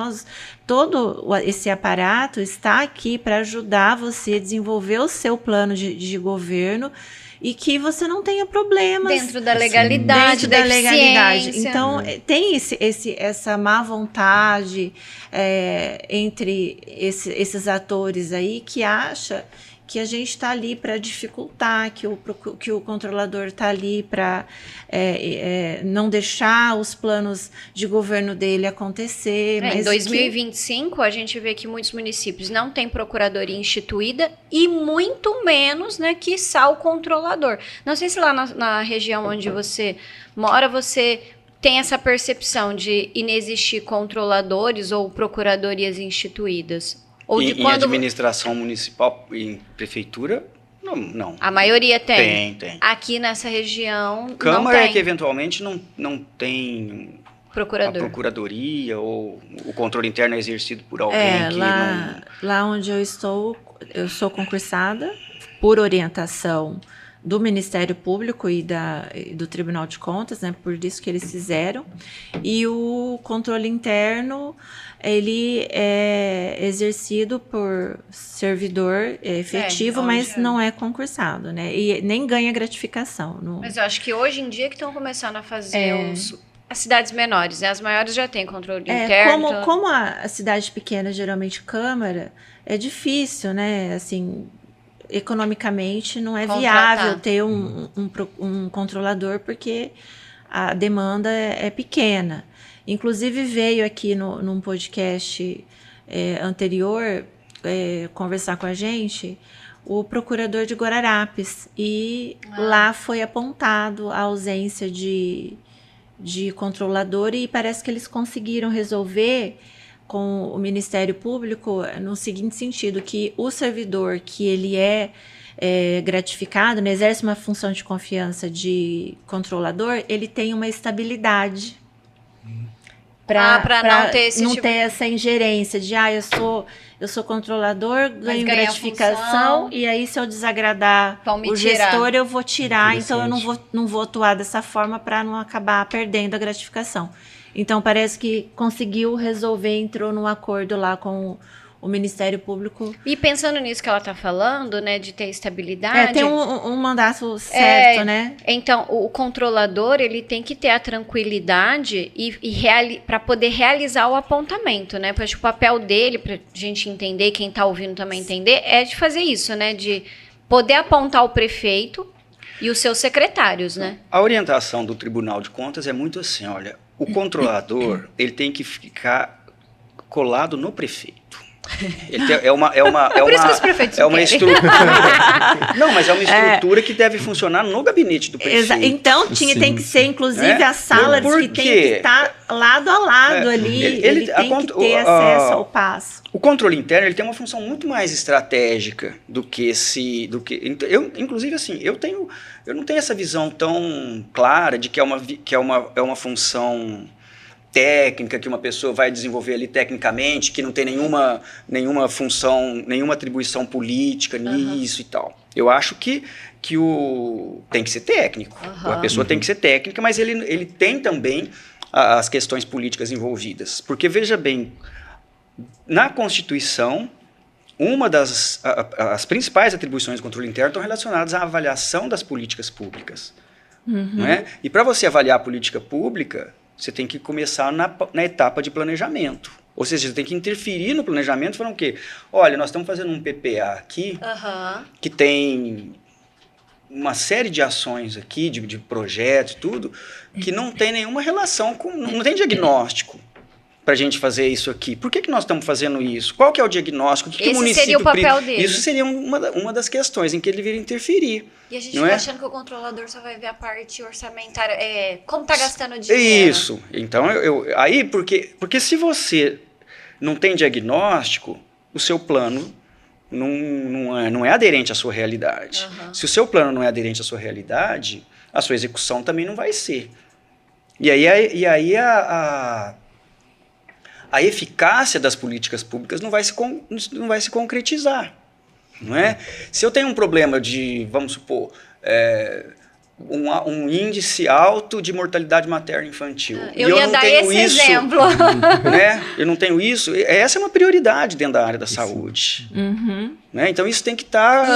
todo esse aparato está aqui para ajudar você a desenvolver o seu plano de governo e que você não tenha problemas. Dentro da legalidade, da legalidade. Então, tem essa má vontade entre esses atores aí que acha que a gente está ali para dificultar, que o controlador está ali para não deixar os planos de governo dele acontecer. Em 2025, a gente vê que muitos municípios não têm procuradoria instituída e muito menos, né, quiçá o controlador. Não sei se lá na região onde você mora, você tem essa percepção de inexistir controladores ou procuradorias instituídas. Ou em administração municipal, em prefeitura, não. A maioria tem. Tem. Aqui nessa região Câmara não tem. É que eventualmente não tem procurador. A procuradoria ou o controle interno é exercido por alguém que lá onde eu sou concursada por orientação do Ministério Público e do Tribunal de Contas, né, por isso que eles fizeram, e o controle interno ele é exercido por servidor efetivo, mas não é concursado, né, e nem ganha gratificação. Mas eu acho que hoje em dia que estão começando a fazer as cidades menores, né, as maiores já têm controle interno. Como a cidade pequena, geralmente Câmara, é difícil, né, assim... Economicamente não é viável ter um controlador porque a demanda é pequena. Inclusive veio aqui num podcast anterior conversar com a gente o procurador de Guararapes e lá foi apontado a ausência de controlador e parece que eles conseguiram resolver com o Ministério Público no seguinte sentido, que o servidor que ele é gratificado, né, exerce uma função de confiança de controlador, ele tem uma estabilidade para não ter essa ingerência de eu sou controlador, ganho gratificação e aí se eu desagradar o gestor eu vou tirar, então eu não vou atuar dessa forma para não acabar perdendo a gratificação. Então, parece que conseguiu resolver, entrou num acordo lá com o Ministério Público. E pensando nisso que ela está falando, né, de ter estabilidade... tem um mandato certo, né? Então, o controlador, ele tem que ter a tranquilidade para poder realizar o apontamento, né? Porque o papel dele, para a gente entender, quem está ouvindo também entender, é de fazer isso, né? De poder apontar o prefeito e os seus secretários, né? A orientação do Tribunal de Contas é muito assim, olha... O controlador, ele tem que ficar colado no prefeito. Por isso que os prefeitos é uma querem. estrutura. Não, mas é uma estrutura que deve funcionar no gabinete do prefeito. Então, tem que ser, inclusive, a sala Por que tem quê? que estar lado a lado ali. Ele tem que ter acesso ao passo. O controle interno ele tem uma função muito mais estratégica do que inclusive assim, eu não tenho essa visão tão clara de que é uma função técnica que uma pessoa vai desenvolver ali tecnicamente, que não tem nenhuma função, nenhuma atribuição política nisso e tal. Eu acho que tem que ser técnico. A pessoa tem que ser técnica, mas ele tem também as questões políticas envolvidas. Porque, veja bem, na Constituição, as principais atribuições do controle interno estão relacionadas à avaliação das políticas públicas. Não é? E para você avaliar a política pública, você tem que começar na etapa de planejamento. Ou seja, você tem que interferir no planejamento falando o quê? Olha, nós estamos fazendo um PPA aqui que tem uma série de ações aqui, de projetos, tudo, que não tem nenhuma relação com... Não tem diagnóstico para a gente fazer isso aqui. Por que nós estamos fazendo isso? Qual que é o diagnóstico? Que o município seria o papel dele. Isso seria uma das questões em que ele viria interferir. E a gente fica achando que o controlador só vai ver a parte orçamentária, como está gastando dinheiro. Isso. Então, aí, porque se você não tem diagnóstico, o seu plano não é aderente à sua realidade. Se o seu plano não é aderente à sua realidade, a sua execução também não vai ser. E aí a eficácia das políticas públicas não vai se concretizar. Não é? Se eu tenho um problema de, vamos supor, um índice alto de mortalidade materna infantil. Eu ia dar esse exemplo. Né? Eu não tenho isso. Essa é uma prioridade dentro da área da saúde. Né? Então, isso tem que estar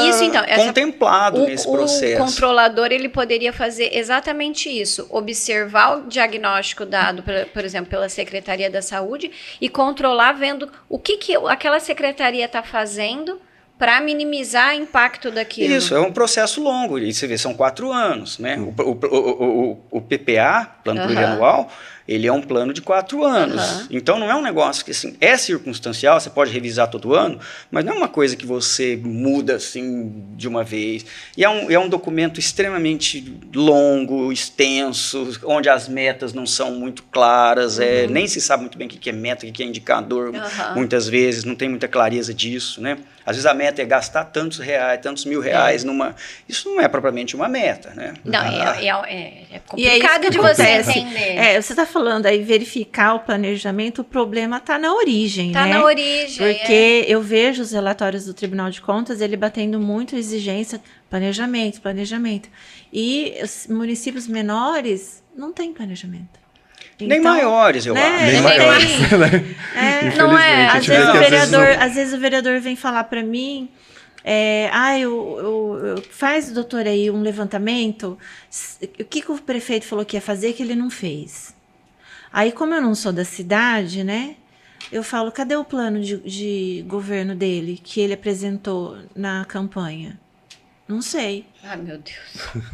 contemplado nesse processo. O controlador ele poderia fazer exatamente isso. Observar o diagnóstico dado, por exemplo, pela Secretaria da Saúde e controlar vendo o que aquela secretaria está fazendo para minimizar o impacto daquilo. Isso, é um processo longo. E você vê, são 4 anos. Né? O PPA, Plano Plurianual, ele é um plano de 4 anos. Então, não é um negócio que assim, é circunstancial, você pode revisar todo ano, mas não é uma coisa que você muda assim de uma vez. E é um documento extremamente longo, extenso, onde as metas não são muito claras, nem se sabe muito bem o que é meta, o que é indicador, muitas vezes, não tem muita clareza disso, né? Às vezes a meta é gastar tantos mil reais numa... Isso não é propriamente uma meta, né? Não, é complicado de você entender. Você está falando aí, verificar o planejamento, o problema está na origem, né? Está na origem, porque eu vejo os relatórios do Tribunal de Contas, ele batendo muito exigência, planejamento. E os municípios menores não têm planejamento. Nem maiores, eu acho. Nem maiores. Não é. Às vezes o vereador vem falar para mim, faz, doutor, aí um levantamento, o que o prefeito falou que ia fazer que ele não fez. Aí, como eu não sou da cidade, né, eu falo, cadê o plano de governo dele que ele apresentou na campanha? Não sei. Ah, meu Deus.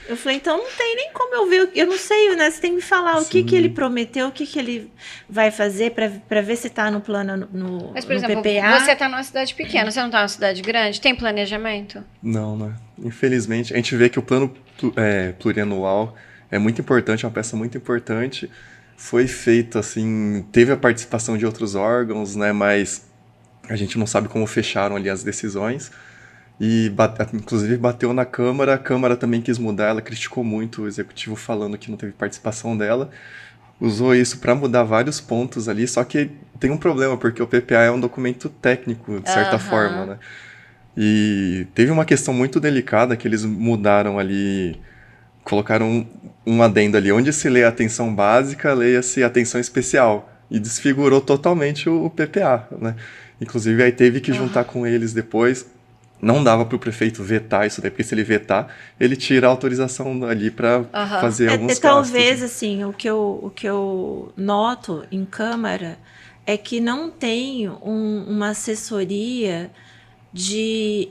Eu falei, então não tem nem como eu ver, eu não sei, né? Você tem que me falar o que ele prometeu, o que ele vai fazer para ver se está no plano Mas, por exemplo, PPA. Você está numa cidade pequena, você não está numa cidade grande? Tem planejamento? Não, né? Infelizmente, a gente vê que o plano plurianual é muito importante, é uma peça muito importante. Foi feito, assim, teve a participação de outros órgãos, né? Mas a gente não sabe como fecharam ali as decisões. E, inclusive, bateu na Câmara, a Câmara também quis mudar, ela criticou muito o Executivo falando que não teve participação dela, usou isso para mudar vários pontos ali, só que tem um problema, porque o PPA é um documento técnico, de certa forma, né? E teve uma questão muito delicada que eles mudaram ali, colocaram um adendo ali, onde se lê atenção básica, leia-se atenção especial, e desfigurou totalmente o PPA, né? Inclusive, aí teve que juntar com eles depois. Não dava para o prefeito vetar isso daí, porque se ele vetar, ele tira a autorização ali para fazer alguns gastos. Talvez, assim, o que eu noto em Câmara é que não tem uma assessoria de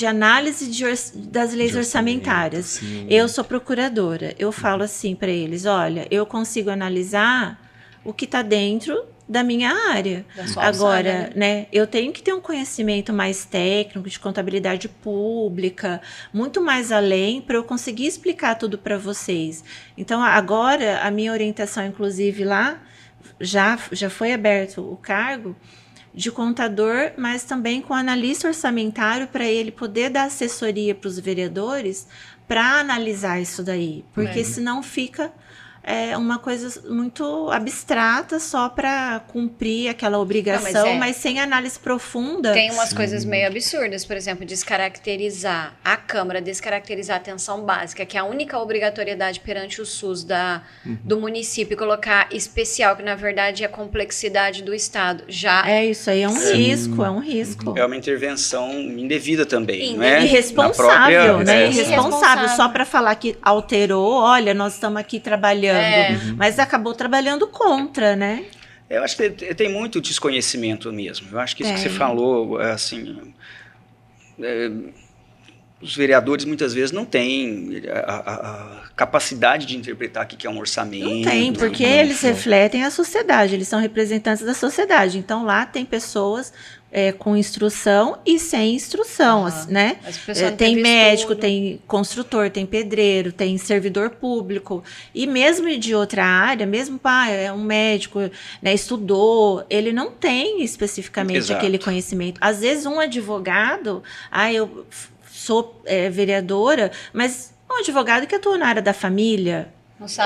análise das leis orçamentárias. Sim. Eu sou procuradora, eu falo assim para eles, olha, eu consigo analisar o que está dentro da minha área. Da sua Agora, alçada, né, eu tenho que ter um conhecimento mais técnico de contabilidade pública, muito mais além, para eu conseguir explicar tudo para vocês. Então, agora, a minha orientação, inclusive, lá, já foi aberto o cargo de contador, mas também com analista orçamentário, para ele poder dar assessoria para os vereadores para analisar isso daí, porque senão fica uma coisa muito abstrata só para cumprir aquela obrigação, mas sem análise profunda. Tem umas coisas meio absurdas, por exemplo, descaracterizar a Câmara, descaracterizar a atenção básica, que é a única obrigatoriedade perante o SUS do município, colocar especial, que na verdade é a complexidade do Estado. Já Isso aí é um risco, é um risco. É uma intervenção indevida também, não é? Irresponsável, né? Irresponsável, só para falar que alterou, olha, nós estamos aqui trabalhando, mas acabou trabalhando contra, né? Eu acho que tem muito desconhecimento mesmo. Eu acho que isso que você falou, assim, os vereadores muitas vezes não têm a capacidade de interpretar o que é um orçamento. Não tem, porque eles refletem a sociedade, eles são representantes da sociedade. Então lá tem pessoas com instrução e sem instrução, né? Tem médico, tem construtor, tem pedreiro, tem servidor público. E mesmo de outra área, mesmo é um médico, né, estudou, ele não tem especificamente aquele conhecimento. Às vezes um advogado, eu sou vereadora, mas um advogado que atua na área da família,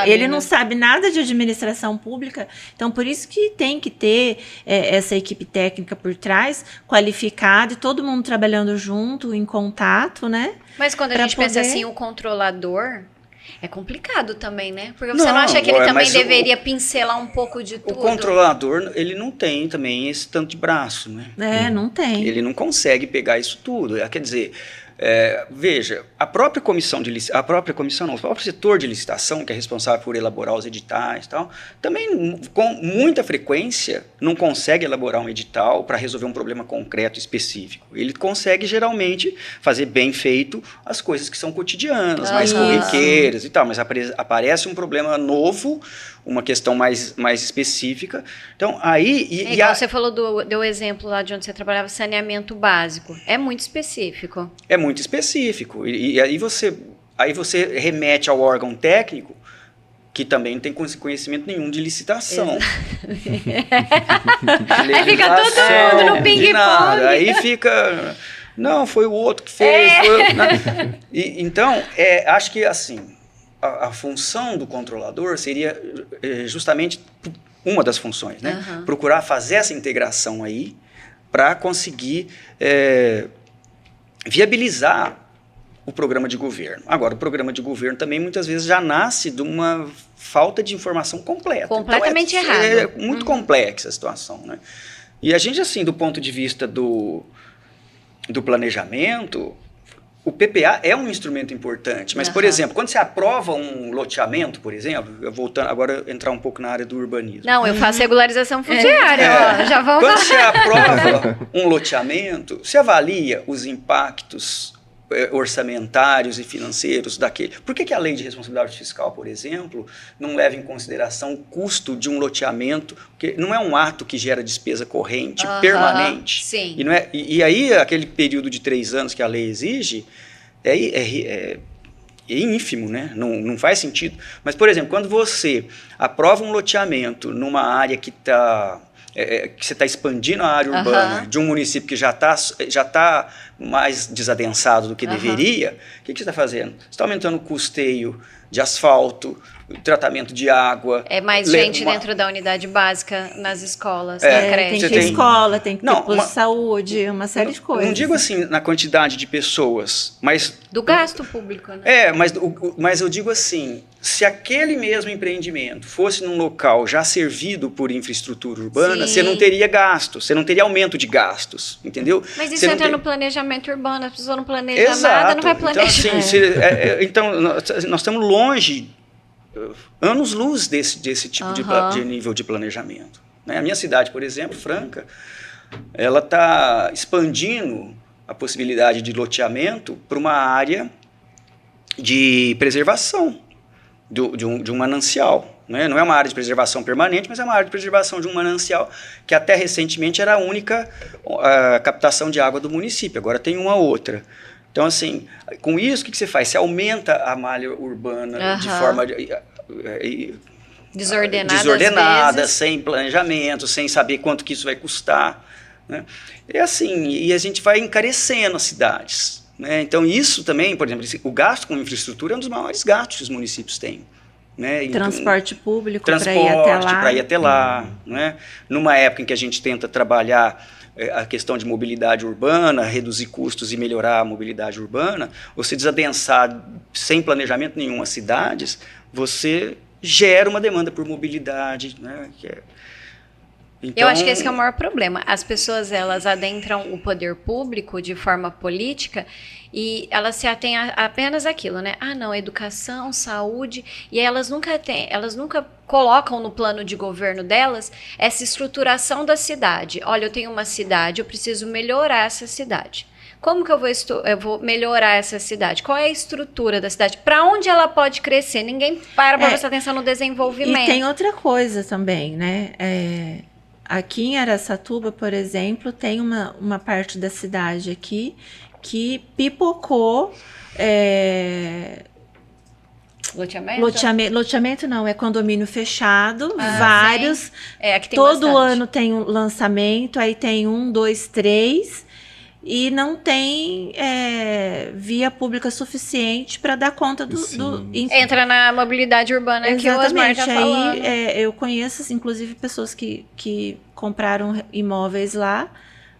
ele não sabe nada de administração pública. Então, por isso que tem que ter essa equipe técnica por trás, qualificada, e todo mundo trabalhando junto, em contato, né? Mas quando a gente pensa assim, o controlador, é complicado também, né? Porque você não acha que ele também deveria pincelar um pouco de tudo? O controlador, ele não tem também esse tanto de braço, né? Não tem. Ele não consegue pegar isso tudo. Quer dizer... veja, o próprio setor de licitação, que é responsável por elaborar os editais e tal, também com muita frequência não consegue elaborar um edital para resolver um problema concreto específico. Ele consegue geralmente fazer bem feito as coisas que são cotidianas, mais corriqueiras e tal, mas aparece um problema novo, uma questão mais específica. Então, aí... igual você falou, deu exemplo lá de onde você trabalhava, saneamento básico. É muito específico. É muito específico. E aí você remete ao órgão técnico, que também não tem conhecimento nenhum de licitação. Aí fica todo mundo no ping-pong. Aí fica... Não, foi o outro que fez. Então, acho que assim... A função do controlador seria justamente uma das funções, né? Procurar fazer essa integração aí para conseguir viabilizar o programa de governo. Agora, o programa de governo também muitas vezes já nasce de uma falta de informação completa. Completamente então, errado. É muito complexa a situação, né? E a gente, assim, do ponto de vista do planejamento... O PPA é um instrumento importante, mas, por exemplo, quando você aprova um loteamento, por exemplo, agora entrar um pouco na área do urbanismo. Não, eu faço regularização fundiária, já vamos Quando você aprova um loteamento, você avalia os impactos orçamentários e financeiros daquele. Por que a lei de responsabilidade fiscal, por exemplo, não leva em consideração o custo de um loteamento, porque não é um ato que gera despesa corrente permanente. Sim. E aí, aquele período de 3 anos que a lei exige, é ínfimo, né? Não faz sentido. Mas, por exemplo, quando você aprova um loteamento numa área que você está expandindo a área urbana de um município que já tá mais desadensado do que deveria, o que você está fazendo? Você está aumentando o custeio de asfalto, tratamento de água. É mais gente dentro da unidade básica nas escolas, na creche. Tem que ter escola, tem que ter posto de saúde, uma série de coisas. Não digo assim na quantidade de pessoas, mas... Do gasto público, né? Mas eu digo assim, se aquele mesmo empreendimento fosse num local já servido por infraestrutura urbana, você não teria gastos, você não teria aumento de gastos, entendeu? Mas isso entra no planejamento urbano, a pessoa não planeja nada, não vai planejar. Então, nós estamos longe, anos-luz desse tipo de nível de planejamento. Né? A minha cidade, por exemplo, Franca, ela está expandindo a possibilidade de loteamento para uma área de preservação de um manancial. né? Não é uma área de preservação permanente, mas é uma área de preservação de um manancial que até recentemente era a única captação de água do município, agora tem uma outra. Então, assim, com isso, o que você faz? Você aumenta a malha urbana de forma desordenada, sem planejamento, sem saber quanto que isso vai custar, né? É assim, e a gente vai encarecendo as cidades, né? Então, isso também, por exemplo, o gasto com infraestrutura é um dos maiores gastos que os municípios têm. Né? Transporte público para ir até lá. Né? Numa época em que a gente tenta trabalhar a questão de mobilidade urbana, reduzir custos e melhorar a mobilidade urbana, você desadensar sem planejamento nenhum as cidades, você gera uma demanda por mobilidade, né? Então, eu acho que esse que é o maior problema. As pessoas, elas adentram o poder público de forma política e elas se atêm apenas àquilo, né? Ah, não, educação, saúde, e elas nunca colocam no plano de governo delas essa estruturação da cidade. Olha, eu tenho uma cidade, eu preciso melhorar essa cidade. Como que eu vou melhorar essa cidade? Qual é a estrutura da cidade? Para onde ela pode crescer? Ninguém para prestar atenção no desenvolvimento. E tem outra coisa também, né? Aqui em Araçatuba, por exemplo, tem uma parte da cidade aqui que pipocou. Loteamento não, é condomínio fechado, vários. Aqui tem todo bastante. ano tem um lançamento, aí tem 1, 2, 3. E não tem via pública suficiente para dar conta do Entra na mobilidade urbana. Exatamente. Que o Osmar está falando. Aí eu conheço, inclusive, pessoas que compraram imóveis lá,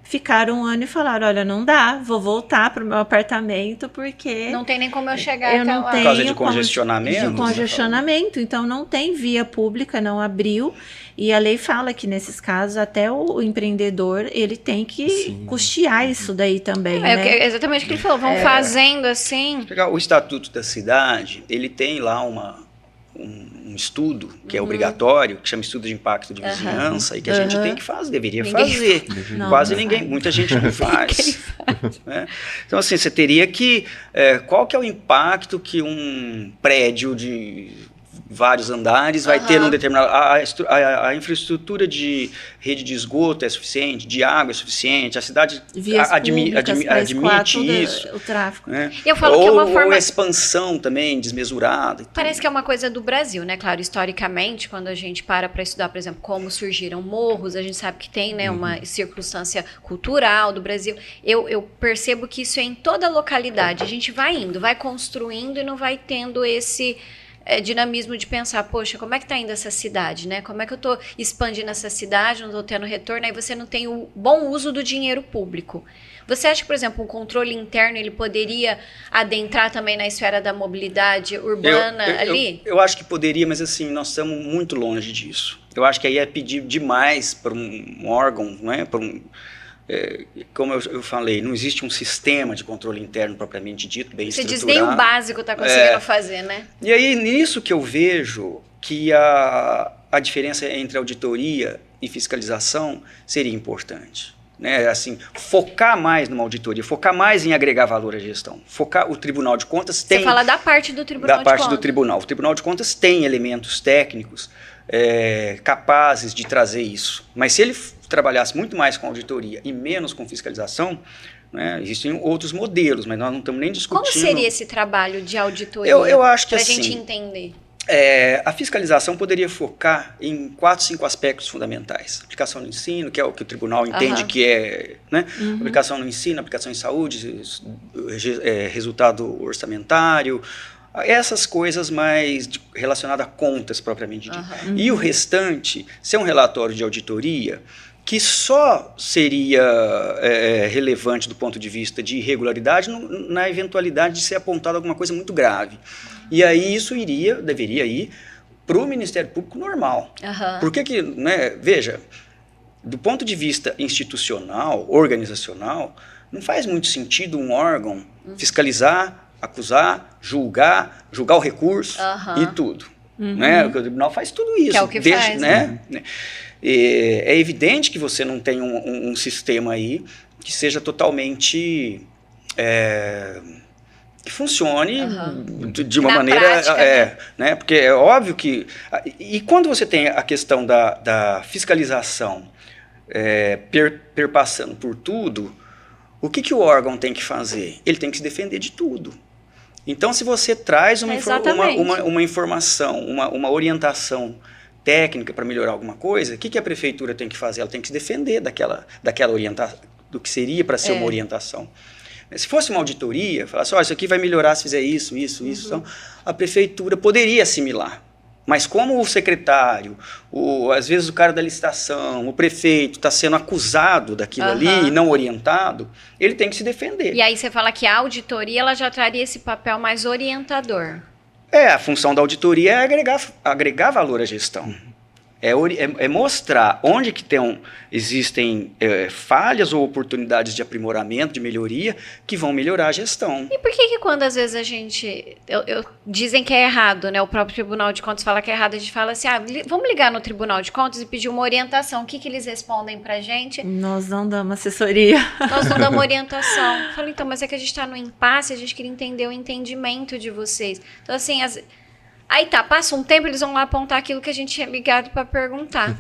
ficaram um ano e falaram, olha, não dá, vou voltar para o meu apartamento porque... Não tem nem como eu chegar até lá. Por causa de congestionamento? De congestionamento, então não tem via pública, não abriu. E a lei fala que, nesses casos, até o empreendedor, ele tem que custear isso daí também, né? Exatamente o que ele falou, vão fazendo assim... O Estatuto da Cidade, ele tem lá um estudo que é obrigatório, que chama Estudo de Impacto de Vizinhança, e que a gente tem que fazer, deveria fazer. Quase ninguém, muita gente não faz. Né? Então, assim, você teria que... qual que é o impacto que um prédio de vários andares vai ter num determinado... A infraestrutura de rede de esgoto é suficiente, de água é suficiente, a cidade admite isso. O tráfego. Né? Eu falo que é uma forma... Ou a expansão também, desmesurada. Parece que é uma coisa do Brasil, né? Claro, historicamente, quando a gente para estudar, por exemplo, como surgiram morros, a gente sabe que tem, né, uma circunstância cultural do Brasil. Eu percebo que isso é em toda localidade. A gente vai indo, vai construindo e não vai tendo esse... dinamismo de pensar, poxa, como é que tá indo essa cidade, né? Como é que eu tô expandindo essa cidade, não tô tendo retorno, aí você não tem o bom uso do dinheiro público. Você acha que, por exemplo, um controle interno, ele poderia adentrar também na esfera da mobilidade urbana ali? Eu acho que poderia, mas assim, nós estamos muito longe disso. Eu acho que aí é pedir demais para um órgão, né? Como eu falei, não existe um sistema de controle interno propriamente dito, bem estruturado. Você diz, nem o básico está conseguindo fazer, né? E aí, nisso que eu vejo que a diferença entre auditoria e fiscalização seria importante. Né? Assim, focar mais numa auditoria, focar mais em agregar valor à gestão. O Tribunal de Contas tem... Você fala da parte do Tribunal de Contas. Da parte do Tribunal. O Tribunal de Contas tem elementos técnicos capazes de trazer isso. Mas se ele trabalhasse muito mais com auditoria e menos com fiscalização, né, existem outros modelos, mas nós não estamos nem discutindo... Como seria esse trabalho de auditoria? Eu acho que pra assim... Para a gente entender. A fiscalização poderia focar em 4, 5 aspectos fundamentais. Aplicação no ensino, que é o que o tribunal entende que é... Né? Aplicação no ensino, aplicação em saúde, resultado orçamentário... Essas coisas mais relacionadas a contas propriamente dito. E o restante, ser um relatório de auditoria que só seria relevante do ponto de vista de irregularidade na eventualidade de ser apontado alguma coisa muito grave. E aí isso deveria ir para o Ministério Público normal. Por que, né, veja, do ponto de vista institucional, organizacional, não faz muito sentido um órgão fiscalizar, acusar, julgar o recurso e tudo. Né? O tribunal faz tudo isso. Que é o que faz. Né? É evidente que você não tem um sistema aí que seja totalmente que funcione de uma Na maneira... prática, né? Porque é óbvio que... E quando você tem a questão da fiscalização perpassando por tudo, o que o órgão tem que fazer? Ele tem que se defender de tudo. Então, se você traz uma informação, uma orientação técnica para melhorar alguma coisa, o que a prefeitura tem que fazer? Ela tem que se defender daquela orientação, do que seria para ser uma orientação. Se fosse uma auditoria, falasse, isso aqui vai melhorar se fizer isso, então, a prefeitura poderia assimilar. Mas como o secretário, às vezes o cara da licitação, o prefeito está sendo acusado daquilo ali e não orientado, ele tem que se defender. E aí você fala que a auditoria ela já traria esse papel mais orientador. A função da auditoria é agregar valor à gestão. É mostrar onde que existem falhas ou oportunidades de aprimoramento, de melhoria, que vão melhorar a gestão. E por que quando às vezes a gente... dizem que é errado, né? O próprio Tribunal de Contas fala que é errado. A gente fala assim, vamos ligar no Tribunal de Contas e pedir uma orientação. O que eles respondem pra gente? Nós não damos assessoria. Nós não damos orientação. Eu falo, então, mas é que a gente está no impasse, a gente queria entender o entendimento de vocês. Então, assim... Aí passa um tempo, eles vão lá apontar aquilo que a gente tinha ligado para perguntar.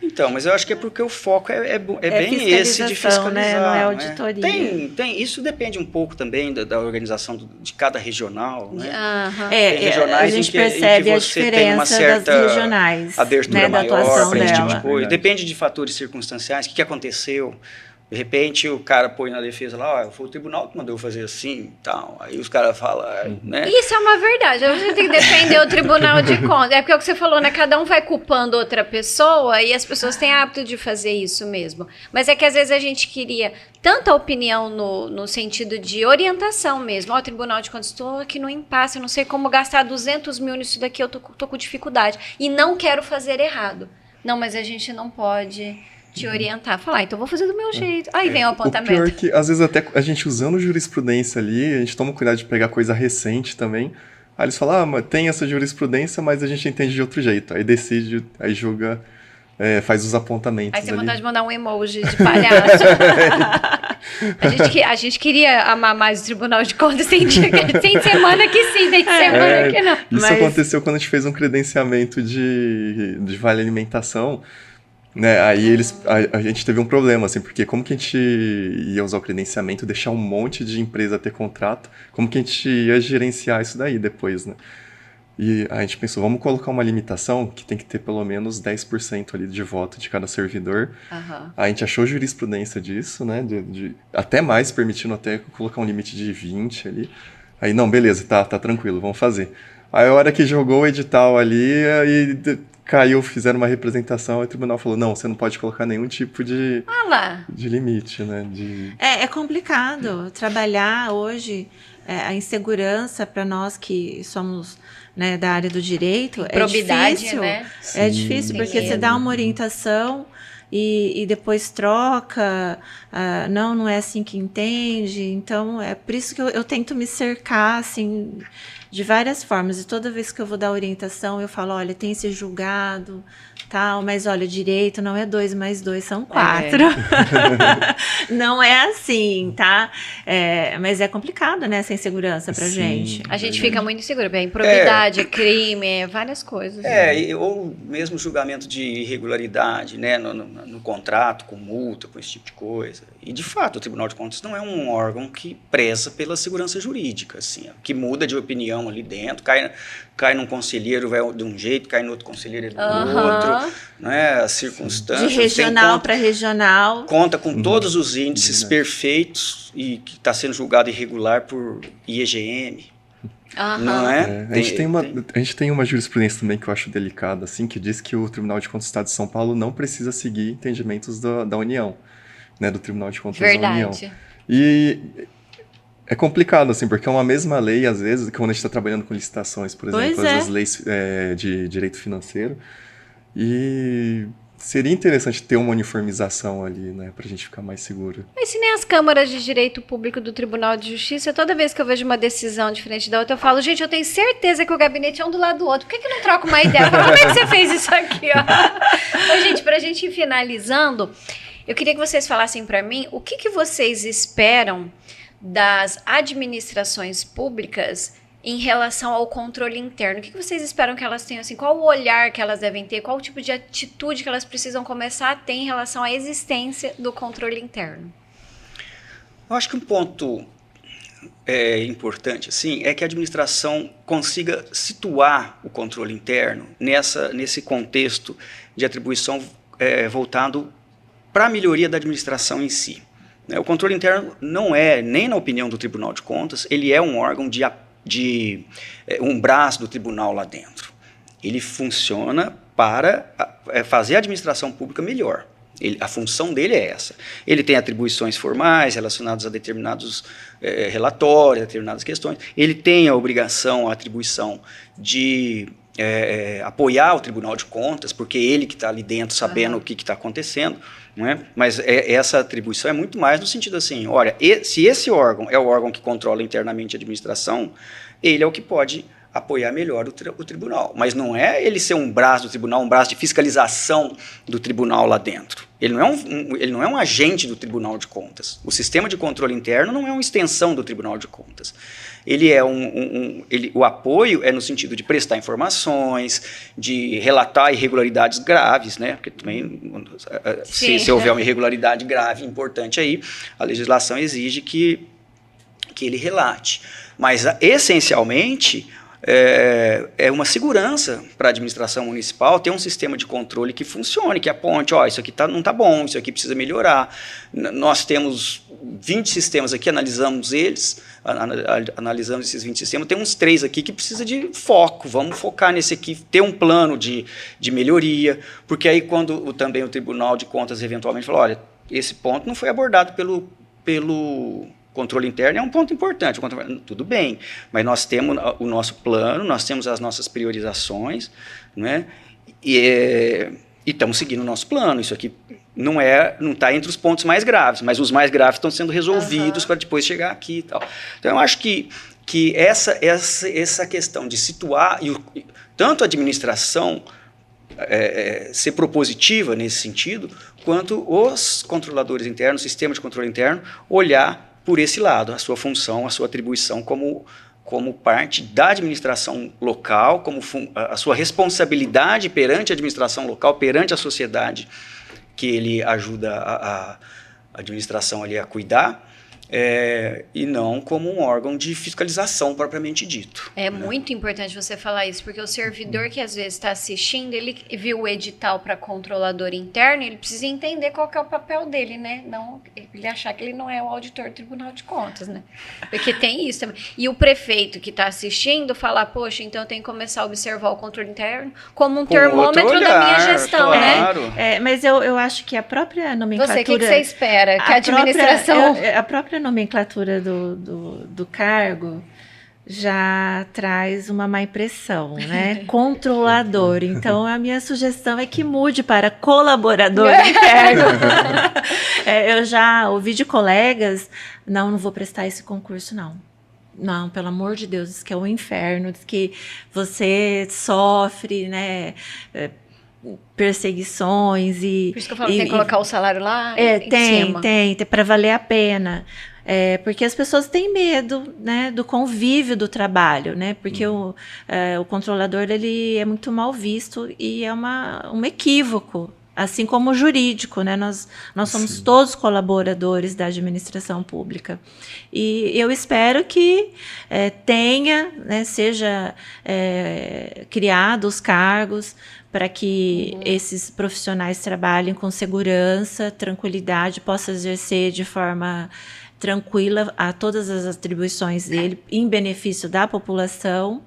Então, mas eu acho que é porque o foco é bem esse de fiscalizar. Né? Não é auditoria. Isso depende um pouco também da organização de cada regional. Né? Tem regionais a gente percebe a diferença das regionais. Abertura né, maior para esse tipo de dela. coisa. Depende de fatores circunstanciais. O que aconteceu? De repente o cara põe na defesa lá, foi o tribunal que mandou eu fazer assim e tal. Aí os caras falam, né? Isso é uma verdade. A gente tem que defender o Tribunal de Contas. É porque é o que você falou, né? Cada um vai culpando outra pessoa e as pessoas têm hábito de fazer isso mesmo. Mas é que às vezes a gente queria tanta opinião no sentido de orientação mesmo. O Tribunal de Contas, estou aqui no impasse, eu não sei como gastar 200 mil nisso daqui, eu tô com dificuldade. E não quero fazer errado. Não, mas a gente não pode... te orientar, falar, então vou fazer do meu jeito. Aí vem o apontamento. O pior é que, às vezes, até a gente usando jurisprudência ali, a gente toma cuidado de pegar coisa recente também. Aí eles falam, mas tem essa jurisprudência, mas a gente entende de outro jeito. Aí decide, aí julga, faz os apontamentos. Aí você ali. vontade de mandar um emoji de palhaço. A gente queria amar mais o Tribunal de Contas, tem semana que sim, tem semana que não. Isso aconteceu quando a gente fez um credenciamento de vale alimentação. Né, aí a gente teve um problema, assim, porque como que a gente ia usar o credenciamento, deixar um monte de empresa ter contrato, como que a gente ia gerenciar isso daí depois, né? E a gente pensou, vamos colocar uma limitação que tem que ter pelo menos 10% ali de voto de cada servidor. A gente achou jurisprudência disso, né, até mais, permitindo até colocar um limite de 20 ali. Aí, não, beleza, tá tranquilo, vamos fazer. Aí a hora que jogou o edital ali, aí... caiu, fizeram uma representação, e o tribunal falou, não, você não pode colocar nenhum tipo de limite, né? É complicado trabalhar hoje, a insegurança para nós que somos, né, da área do direito, difícil. Né? É difícil, porque você dá uma orientação e depois troca, não é assim que entende, então é por isso que eu tento me cercar, assim... de várias formas, e toda vez que eu vou dar orientação, eu falo, olha, tem esse julgado, tal, mas olha, direito não é 2 mais 2, são 4. Não é assim, tá? Mas é complicado, né, essa insegurança pra gente. A gente fica muito inseguro, improbidade, crime, várias coisas. Ou mesmo julgamento de irregularidade, né, no contrato, com multa, com esse tipo de coisa. E, de fato, o Tribunal de Contas não é um órgão que preza pela segurança jurídica, assim, que muda de opinião ali dentro, cai num conselheiro, vai de um jeito, cai no outro conselheiro do outro, né, as circunstâncias. De regional para regional. Conta com todos os índices perfeitos e que está sendo julgado irregular por IEGM. Não é? A gente tem uma jurisprudência também que eu acho delicada, assim, que diz que o Tribunal de Contas do Estado de São Paulo não precisa seguir entendimentos da União, né, do Tribunal de Contas da União. E é complicado, assim, porque é uma mesma lei, às vezes, quando a gente está trabalhando com licitações, por exemplo, as leis de direito financeiro, e seria interessante ter uma uniformização ali, né, pra gente ficar mais seguro. Mas se nem as câmaras de direito público do Tribunal de Justiça, toda vez que eu vejo uma decisão diferente da outra, eu falo, gente, eu tenho certeza que o gabinete é um do lado do outro, por que não troca uma ideia? Como é que você fez isso aqui, ó? Mas, gente, pra gente ir finalizando, eu queria que vocês falassem pra mim, o que vocês esperam das administrações públicas em relação ao controle interno? O que vocês esperam que elas tenham, assim, qual o olhar que elas devem ter, qual o tipo de atitude que elas precisam começar a ter em relação à existência do controle interno? Eu acho que um ponto importante assim, é que a administração consiga situar o controle interno nesse contexto de atribuição voltado para a melhoria da administração em si. O controle interno não é, nem na opinião do Tribunal de Contas, ele é um órgão um braço do tribunal lá dentro. Ele funciona para fazer a administração pública melhor. A função dele é essa. Ele tem atribuições formais relacionadas a determinados relatórios, determinadas questões. Ele tem a obrigação, a atribuição de apoiar o Tribunal de Contas, porque ele que está ali dentro sabendo o que está acontecendo. Não é? Mas essa atribuição é muito mais no sentido assim, olha, se esse órgão é o órgão que controla internamente a administração, ele é o que pode apoiar melhor o tribunal. Mas não é ele ser um braço do tribunal, um braço de fiscalização do tribunal lá dentro. Ele não é um agente do Tribunal de Contas. O sistema de controle interno não é uma extensão do Tribunal de Contas. Ele é o apoio é no sentido de prestar informações, de relatar irregularidades graves, né? Porque também, se houver uma irregularidade grave importante aí, a legislação exige que ele relate. Mas, essencialmente, é uma segurança para a administração municipal ter um sistema de controle que funcione, que aponte, isso aqui não está bom, isso aqui precisa melhorar. Nós temos 20 sistemas aqui, analisamos esses 20 sistemas, tem uns 3 aqui que precisa de foco, vamos focar nesse aqui, ter um plano de melhoria, porque aí quando também o Tribunal de Contas eventualmente fala, olha, esse ponto não foi abordado pelo controle interno, é um ponto importante, tudo bem, mas nós temos o nosso plano, nós temos as nossas priorizações, né? E estamos seguindo o nosso plano. Isso aqui não está entre os pontos mais graves, mas os mais graves estão sendo resolvidos para depois chegar aqui e tal. Então, eu acho que essa questão de situar, tanto a administração ser propositiva nesse sentido, quanto os controladores internos, o sistema de controle interno, olhar por esse lado, a sua função, a sua atribuição como parte da administração local, como a sua responsabilidade perante a administração local, perante a sociedade que ele ajuda a administração ali a cuidar, e não como um órgão de fiscalização propriamente dito. É muito importante você falar isso, porque o servidor que às vezes está assistindo, ele viu o edital para controlador interno, ele precisa entender qual que é o papel dele, né? Não ele achar que ele não é o auditor do Tribunal de Contas, né? Porque tem isso também. E o prefeito que está assistindo falar, poxa, então eu tenho que começar a observar o controle interno como um termômetro da minha gestão, claro, né? Mas eu acho que a própria nomenclatura... O que você espera? Que a administração... A própria nomenclatura do cargo já traz uma má impressão, né? Controlador. Então, a minha sugestão é que mude para colaborador interno. Eu já ouvi de colegas, não vou prestar esse concurso, não. Não, pelo amor de Deus, diz que é um inferno, diz que você sofre, né? Perseguições e... Por isso que eu falo, tem que colocar o salário lá em cima. Tem, para valer a pena. Porque as pessoas têm medo, né, do convívio do trabalho, né? Porque o controlador, ele é muito mal visto e é um equívoco, assim como o jurídico, né? Nós somos todos colaboradores da administração pública. E eu espero que tenha, né, seja criado os cargos para que esses profissionais trabalhem com segurança, tranquilidade, possam exercer de forma tranquila a todas as atribuições dele em benefício da população,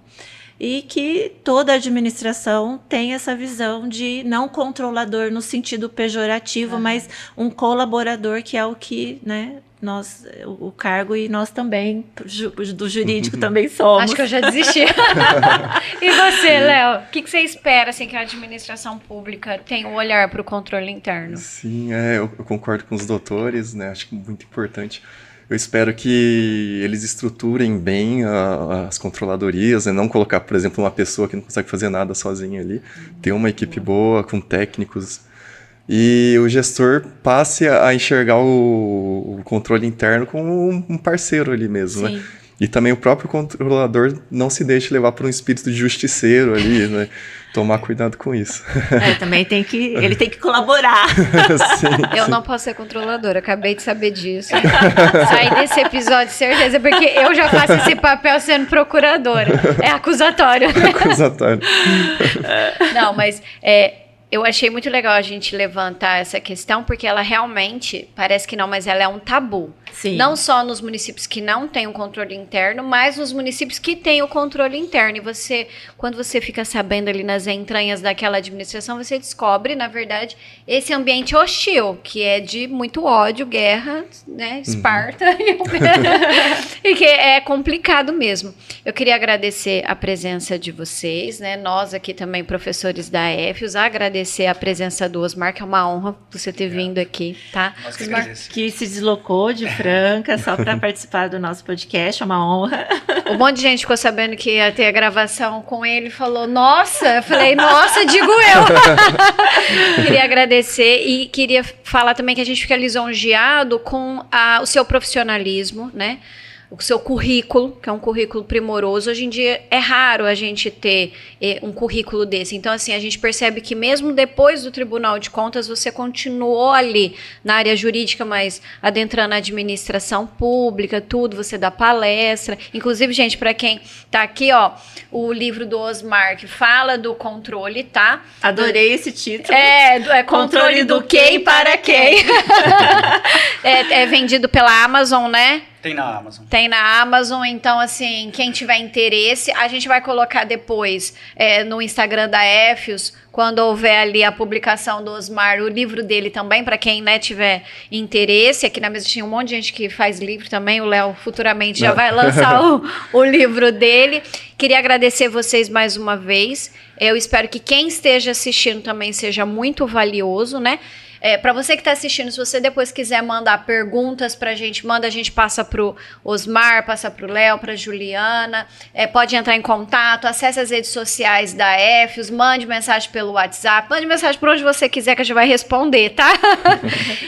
e que toda a administração tenha essa visão de não controlador no sentido pejorativo, mas um colaborador, que é o que, né, o cargo, e nós também, do jurídico, também somos. Acho que eu já desisti. E você, Léo? O que você espera, assim, que a administração pública tenha um olhar para o controle interno? Sim, eu concordo com os doutores, né? Acho que é muito importante. Eu espero que eles estruturem bem as controladorias, né? Não colocar, por exemplo, uma pessoa que não consegue fazer nada sozinha ali. Ter uma equipe boa, com técnicos e o gestor passe a enxergar o controle interno como um parceiro ali mesmo, Sim. né? E também o próprio controlador não se deixe levar por um espírito de justiceiro ali, né? Tomar cuidado com isso. Também ele tem que colaborar. Eu não posso ser controladora, acabei de saber disso. Saí desse episódio, certeza, porque eu já faço esse papel sendo procuradora. É acusatório. Acusatório. Não, mas eu achei muito legal a gente levantar essa questão, porque ela realmente, parece que não, mas ela é um tabu. Sim. Não só nos municípios que não têm o controle interno, mas nos municípios que têm o controle interno. E você, quando você fica sabendo ali nas entranhas daquela administração, você descobre, na verdade, esse ambiente hostil, que é de muito ódio, guerra, né, Esparta, e que é complicado mesmo. Eu queria agradecer a presença de vocês, né, nós aqui também, professores da EFIOS, agradecer a presença do Osmar, que é uma honra você ter vindo aqui, tá? Nós que Osmar, agradecemos. Que se deslocou de Franca só para participar do nosso podcast, é uma honra. um monte de gente ficou sabendo que ia ter a gravação com ele e falou, nossa, eu falei, nossa, digo eu. Queria agradecer e queria falar também que a gente fica lisonjeado com o seu profissionalismo, né? O seu currículo, que é um currículo primoroso. Hoje em dia é raro a gente ter um currículo desse. Então, assim, a gente percebe que mesmo depois do Tribunal de Contas, você continuou ali na área jurídica, mas adentrando a administração pública, tudo, você dá palestra. Inclusive, gente, para quem tá aqui, ó, o livro do Osmar, que fala do controle, tá? Adorei esse título. É controle do que e para quem. É vendido pela Amazon, né? Tem na Amazon. Tem na Amazon, então assim, quem tiver interesse, a gente vai colocar depois no Instagram da EFIOS, quando houver ali a publicação do Osmar, o livro dele também, para quem, né, tiver interesse. Aqui na mesa tinha um monte de gente que faz livro também, o Léo futuramente já vai lançar o livro dele. Queria agradecer vocês mais uma vez, eu espero que quem esteja assistindo também seja muito valioso, né? Para você que está assistindo, se você depois quiser mandar perguntas para a gente passa para o Osmar, passa para o Léo, para a Juliana, pode entrar em contato, acesse as redes sociais da EFIOS, mande mensagem pelo WhatsApp, mande mensagem por onde você quiser que a gente vai responder, tá?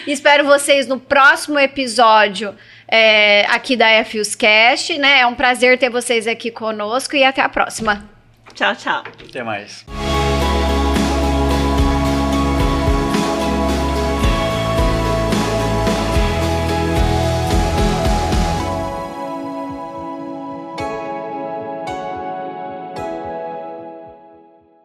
Espero vocês no próximo episódio aqui da EFIOS Cast, né? É um prazer ter vocês aqui conosco e até a próxima. Tchau, tchau. Até mais.